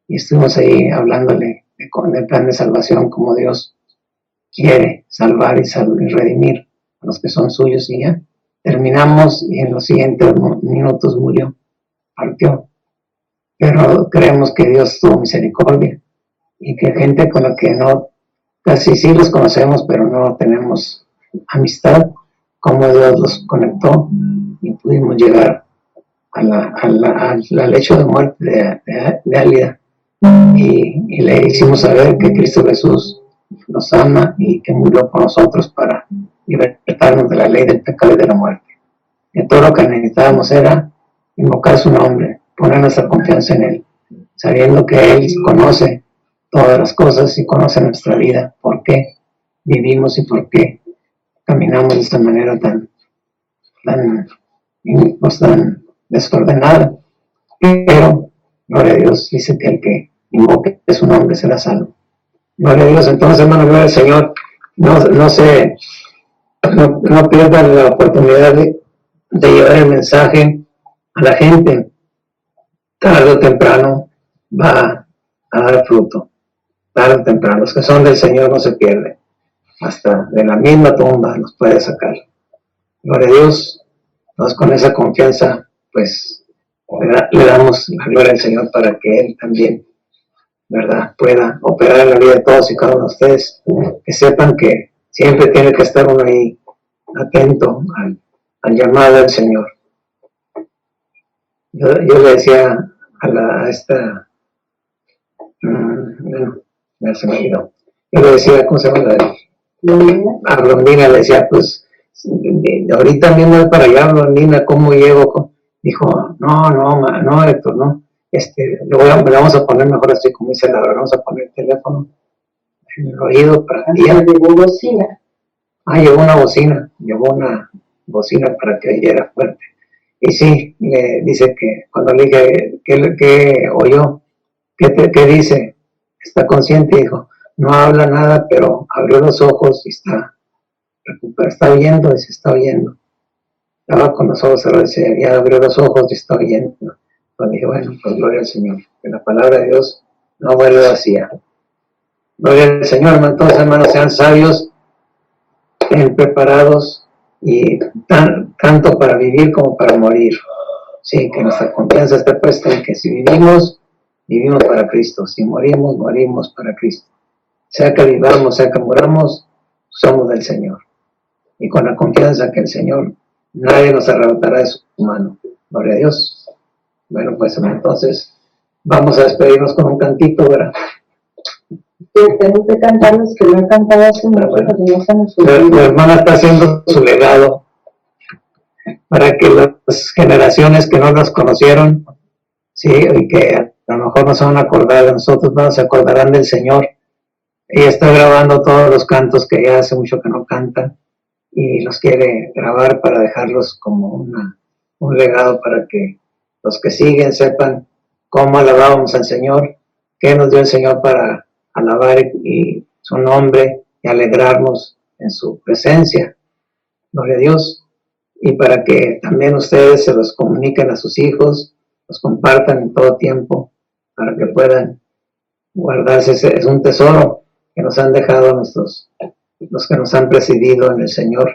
Speaker 1: y estuvimos ahí hablándole del plan de salvación, como Dios quiere salvar y redimir a los que son suyos, y ya terminamos y en los siguientes minutos murió, partió. Pero creemos que Dios tuvo misericordia y que gente con la que no, casi sí los conocemos, pero no tenemos amistad, como Dios los conectó y pudimos llegar al lecho de muerte de Alida, y le hicimos saber que Cristo Jesús nos ama y que murió por nosotros para libertarnos de la ley del pecado y de la muerte. Que todo lo que necesitábamos era invocar su nombre, poner nuestra confianza en Él, sabiendo que Él conoce todas las cosas y conoce nuestra vida, por qué vivimos y por qué caminamos de esta manera tan desordenada. Pero, gloria a Dios, dice que el que invoque su nombre será salvo. Gloria a Dios. Entonces, hermano, gloria al Señor. No pierdan la oportunidad de llevar el mensaje a la gente. Tarde o temprano va a dar fruto. Tarde o temprano. Los que son del Señor no se pierden. Hasta de la misma tumba los puede sacar. Gloria a Dios. Entonces, con esa confianza, pues, le damos la gloria al Señor para que Él también, ¿verdad?, pueda operar en la vida de todos y cada uno de ustedes. Que sepan que siempre tiene que estar uno ahí atento al llamado del Señor. Yo le decía a esta, se me olvidó. Yo le decía, ¿cómo se llama? A Blondina le decía, pues, ahorita mismo voy para allá, Blondina, ¿cómo llego? Dijo, no, Héctor, no. Le vamos a poner mejor así, como dice Laura, vamos a poner el teléfono en el oído para que
Speaker 3: llevó bocina.
Speaker 1: Llevó una bocina para que oyera fuerte. Y sí, le dice que cuando le dije, ¿qué oyó? ¿Qué dice? ¿Está consciente? Dijo, no habla nada, pero abrió los ojos y está oyendo, y se está oyendo. Estaba con los ojos cerrados, ya abrió los ojos y está oyendo. Entonces dije, bueno, pues gloria al Señor, que la palabra de Dios no vuelve vacía. Gloria al Señor, hermano. Entonces, hermanos, sean sabios, estén preparados, y tanto para vivir como para morir. Sí, que nuestra confianza esté puesta en que si vivimos para Cristo. Si morimos para Cristo. Sea que vivamos, sea que muramos, somos del Señor. Y con la confianza que el Señor, nadie nos arrebatará de su mano. Gloria a Dios. Bueno, pues entonces vamos a despedirnos con un cantito, ¿verdad?
Speaker 3: Tengo que cantar los que no han cantado hace mucho,
Speaker 1: la hermana está haciendo su legado para que las generaciones que no nos conocieron, sí, y que a lo mejor no se van a acordar de nosotros, no se acordarán del Señor. Ella está grabando todos los cantos que ya hace mucho que no canta y los quiere grabar para dejarlos como un legado para que los que siguen sepan cómo alabábamos al Señor, qué nos dio el Señor para alabar y su nombre y alegrarnos en su presencia. Gloria a Dios. Y para que también ustedes se los comuniquen a sus hijos, los compartan en todo tiempo, para que puedan guardarse. Es un tesoro que nos han dejado los que nos han presidido en el Señor.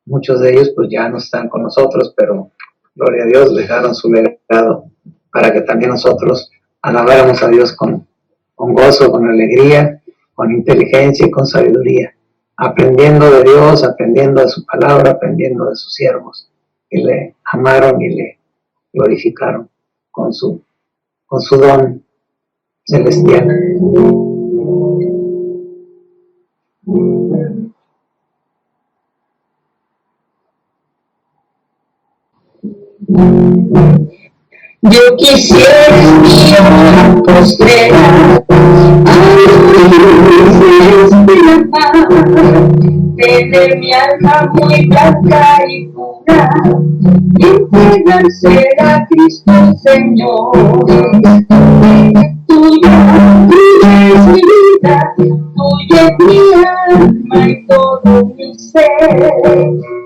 Speaker 1: Muchos de ellos pues ya no están con nosotros, pero gloria a Dios, dejaron su legado para que también nosotros alabáramos a Dios con gozo, con alegría, con inteligencia y con sabiduría, aprendiendo de Dios, aprendiendo de su palabra, aprendiendo de sus siervos, que le amaron y le glorificaron con su don celestial.
Speaker 3: Yo quisiera mi hora postrera tener mi alma muy blanca y pura y entregarse a Cristo Señor. Tuya es mi vida, tuya es mi alma y todo mi ser.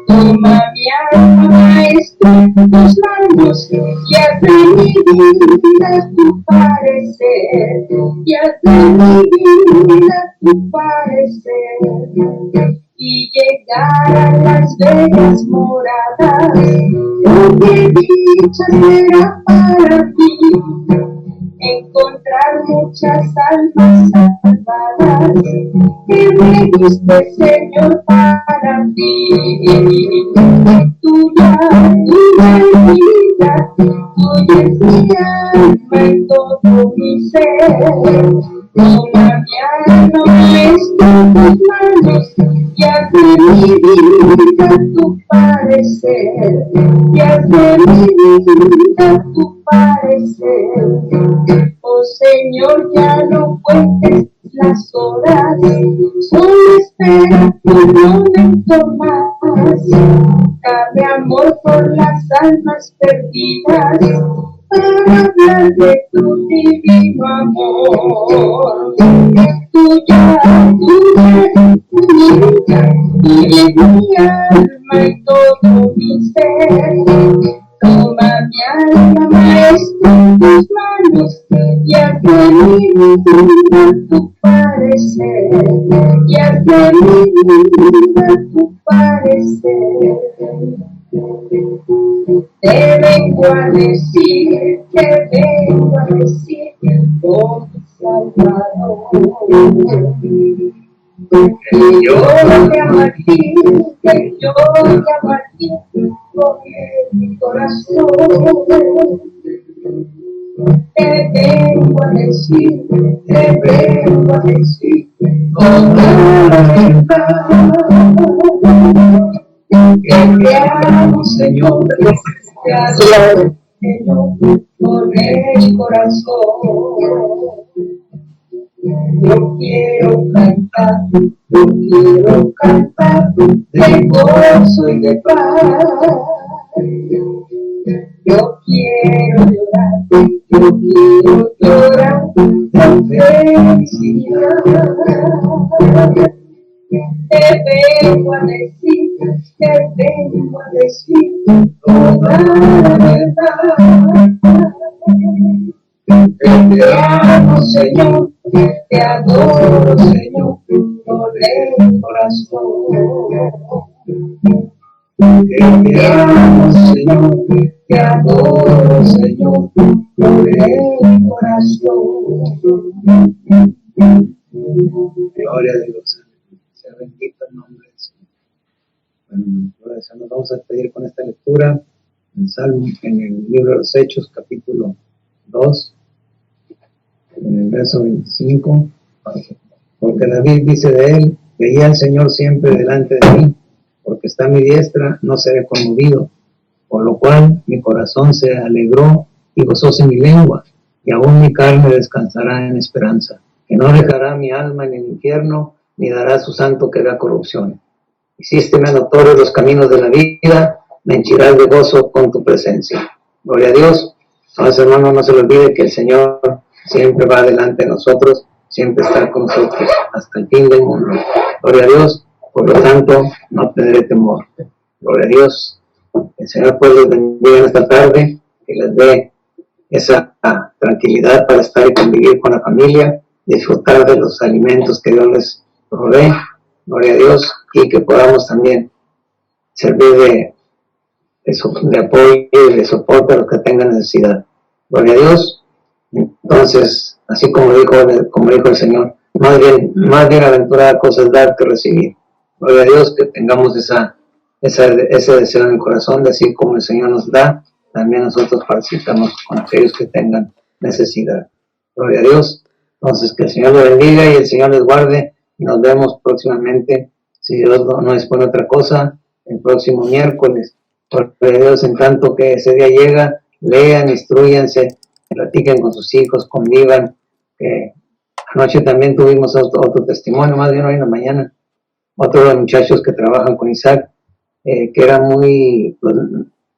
Speaker 3: Toma mi alma, Maestro, en tus manos y haz de mi vida tu parecer, y haz de mi vida tu parecer, y llegar a las bellas moradas, donde dicha será para ti. Encontrar muchas almas salvadas que me diste, Señor, para ti. Tuya es mi vida, tuya es mi alma y todo mi ser. Toma mi alma, Maestro, en tus manos y haz de mi vida tu parecer, y haz de mi vida tu parecer. Oh Señor, ya no cuentes las horas, solo espera un momento más. Dame amor por las almas perdidas, para hablar de tu divino amor. Tuya es mi alma y todo mi ser. Toma mi alma, Maestro, en tus manos y haz de mi vida tu parecer, y haz de mi vida tu parecer. Te vengo a decir, oh Salvador, que yo te amo a ti, que yo te amo a ti, con mi corazón. Te vengo a decir, toda la verdad, que te amo, Señor, te adoro, Señor, con el corazón. Yo quiero cantar de gozo y de paz. Yo quiero llorar de felicidad. Te vengo a decir toda la verdad. Te amo, Señor, te adoro, Señor, con el corazón. Te amo, Señor, te adoro, Señor, con el corazón.
Speaker 1: Gloria a Dios, sea bendito el nombre del Señor. Bueno, ahora nos vamos a despedir con esta lectura en Salmo, en el libro de los Hechos, capítulo 2, en el verso 25, porque David dice de él: veía al Señor siempre delante de mí, porque está a mi diestra, no seré conmovido, por lo cual mi corazón se alegró y gozóse mi lengua, y aún mi carne descansará en esperanza, que no dejará mi alma en el infierno, ni dará a su santo que vea corrupción. Hicísteme notorios los caminos de la vida, me henchirás de gozo con tu presencia. Gloria a Dios. Entonces, hermano, no se le olvide que el Señor siempre va delante de nosotros, siempre está con nosotros hasta el fin del mundo. Gloria a Dios. Por lo tanto, no tendré temor. Gloria a Dios. El Señor pues les bendiga en esta tarde y les dé esa tranquilidad para estar y convivir con la familia, disfrutar de los alimentos que Dios les provee. Gloria a Dios. Y que podamos también servir de apoyo y de soporte a los que tengan necesidad. Gloria a Dios. Entonces, así como dijo el Señor, más bienaventurada cosa es dar que recibir. Gloria a Dios que tengamos ese deseo en el corazón, de así como el Señor nos da, también nosotros participamos con aquellos que tengan necesidad. Gloria a Dios. Entonces, que el Señor les bendiga y el Señor les guarde. Y nos vemos próximamente, si Dios no dispone otra cosa, el próximo miércoles. Gloria a Dios, en tanto que ese día llega, lean, instruyanse, platiquen con sus hijos, convivan. Anoche también tuvimos otro testimonio, más bien hoy en la mañana, otro de los muchachos que trabajan con Isaac, que era muy, pues,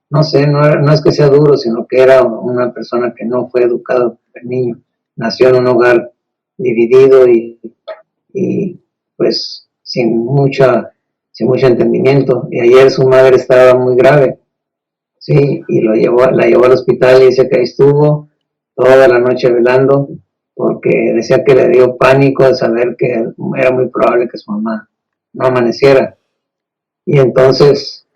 Speaker 1: no sé, no es que sea duro, sino que era una persona que no fue educado, el niño nació en un hogar dividido y pues sin mucho entendimiento, y ayer su madre estaba muy grave, sí, y la llevó al hospital y dice que ahí estuvo toda la noche velando, porque decía que le dio pánico de saber que era muy probable que su mamá no amaneciera. Y entonces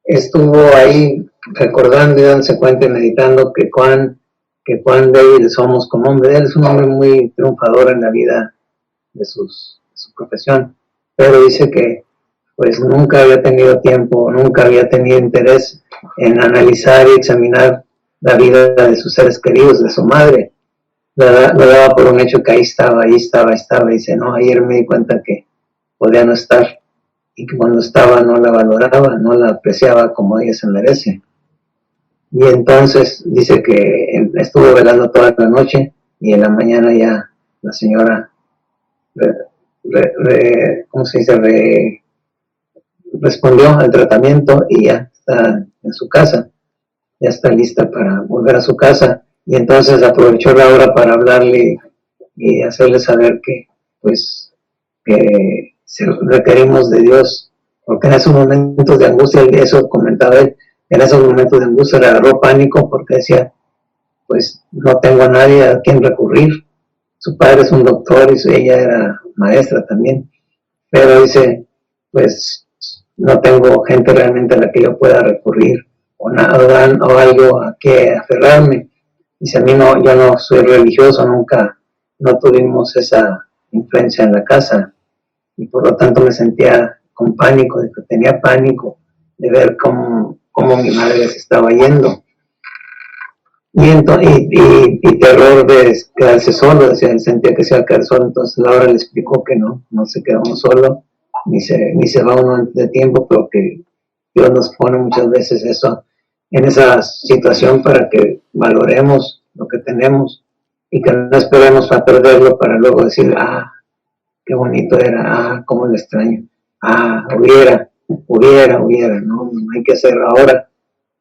Speaker 1: estuvo ahí recordando y dándose cuenta y meditando que cuán débiles somos como hombre. Él es un hombre muy triunfador en la vida de su profesión, pero dice que pues nunca había tenido tiempo, nunca había tenido interés en analizar y examinar la vida de sus seres queridos, de su madre. Lo daba por un hecho que ahí estaba, y dice, no, ayer me di cuenta que podía no estar, y que cuando estaba no la valoraba, no la apreciaba como ella se merece. Y entonces dice que estuvo velando toda la noche, y en la mañana ya la señora, ¿cómo se dice?, respondió al tratamiento y ya está en su casa, ya está lista para volver a su casa. Y entonces aprovechó la hora para hablarle y hacerle saber que pues que requerimos de Dios, porque en esos momentos de angustia, y eso comentaba él, en esos momentos de angustia le agarró pánico porque decía, pues no tengo a nadie a quien recurrir. Su padre es un doctor y ella era maestra también, pero dice, pues no tengo gente realmente a la que yo pueda recurrir o algo a que aferrarme. Dice, a mí no, yo no soy religioso, nunca, no tuvimos esa influencia en la casa, y por lo tanto me sentía con pánico, de que tenía pánico de ver cómo mi madre se estaba yendo. Y terror de quedarse solo, decía, él sentía que se iba a quedar solo. Entonces Laura le explicó que no se queda uno solo, ni se va uno antes de tiempo, pero que Dios nos pone muchas veces eso en esa situación para que valoremos lo que tenemos y que no esperemos a perderlo para luego decir, qué bonito era, cómo lo extraño, hubiera, no hay que hacer ahora,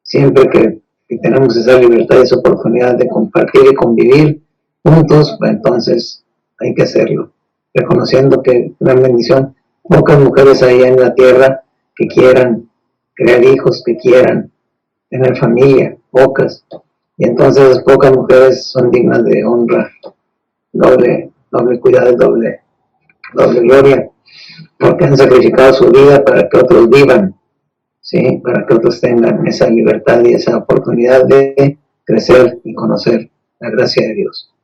Speaker 1: siempre que tenemos esa libertad y esa oportunidad de compartir y convivir juntos, pues entonces hay que hacerlo, reconociendo que gran bendición, pocas mujeres hay en la tierra que quieran crear hijos, que quieran tener familia, pocas, y entonces las pocas mujeres son dignas de honra, doble cuidado, doble gloria, porque han sacrificado su vida para que otros vivan, ¿sí? Para que otros tengan esa libertad y esa oportunidad de crecer y conocer la gracia de Dios.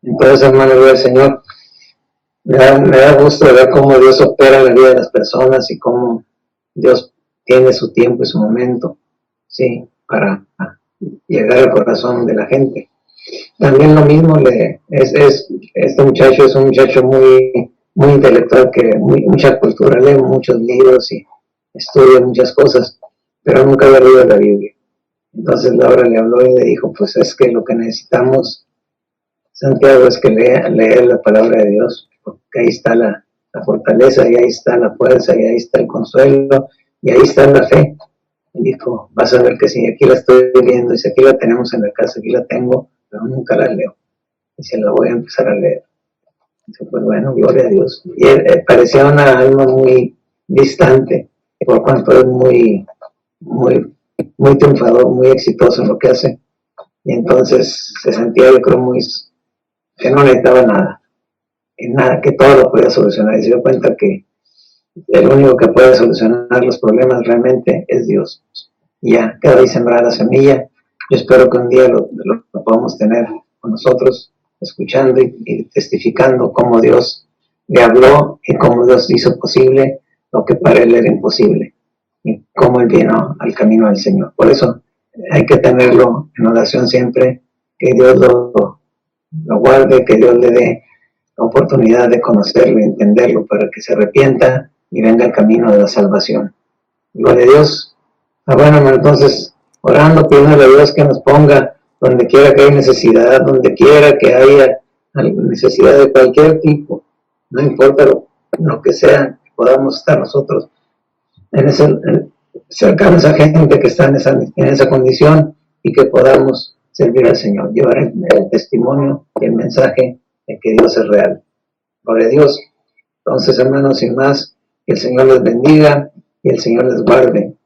Speaker 1: Entonces, hermano del Señor, me da gusto ver cómo Dios opera en la vida de las personas y cómo Dios tiene su tiempo y su momento, ¿sí? Para llegar al corazón de la gente. También lo mismo este muchacho es un muchacho muy intelectual, que mucha cultura, lee muchos libros y estudia muchas cosas, pero nunca había leído la Biblia. Entonces Laura le habló y le dijo, pues es que lo que necesitamos, Santiago, es que leer la palabra de Dios, porque ahí está la fortaleza, y ahí está la fuerza, y ahí está el consuelo, y ahí está la fe. Y dijo, vas a ver que sí, aquí la estoy viendo, y si aquí la tenemos en la casa, aquí la tengo, pero nunca la leo. Y se la voy a empezar a leer. Dice, pues bueno, gloria a Dios. Y parecía una alma muy distante, por cuanto es muy triunfador, muy exitoso en lo que hace. Y entonces se sentía, yo creo, que no necesitaba nada, que todo lo podía solucionar. Y se dio cuenta que el único que puede solucionar los problemas realmente es Dios. Y ya, queda ahí sembrada la semilla. Yo espero que un día lo podamos tener con nosotros, escuchando y testificando cómo Dios le habló y cómo Dios hizo posible lo que para él era imposible y cómo él vino al camino del Señor. Por eso hay que tenerlo en oración siempre, que Dios lo guarde, que Dios le dé la oportunidad de conocerlo y entenderlo para que se arrepienta y venga el camino de la salvación. Gloria a Dios. Bueno, entonces, orando, pidiéndole a Dios que nos ponga donde quiera que haya necesidad, donde quiera que haya necesidad de cualquier tipo, no importa lo que sea, podamos estar nosotros cercanos a gente que está en esa condición y que podamos servir al Señor, llevar el testimonio y el mensaje de que Dios es real. Gloria a Dios. Entonces, hermanos, sin más, que el Señor les bendiga y el Señor les guarde.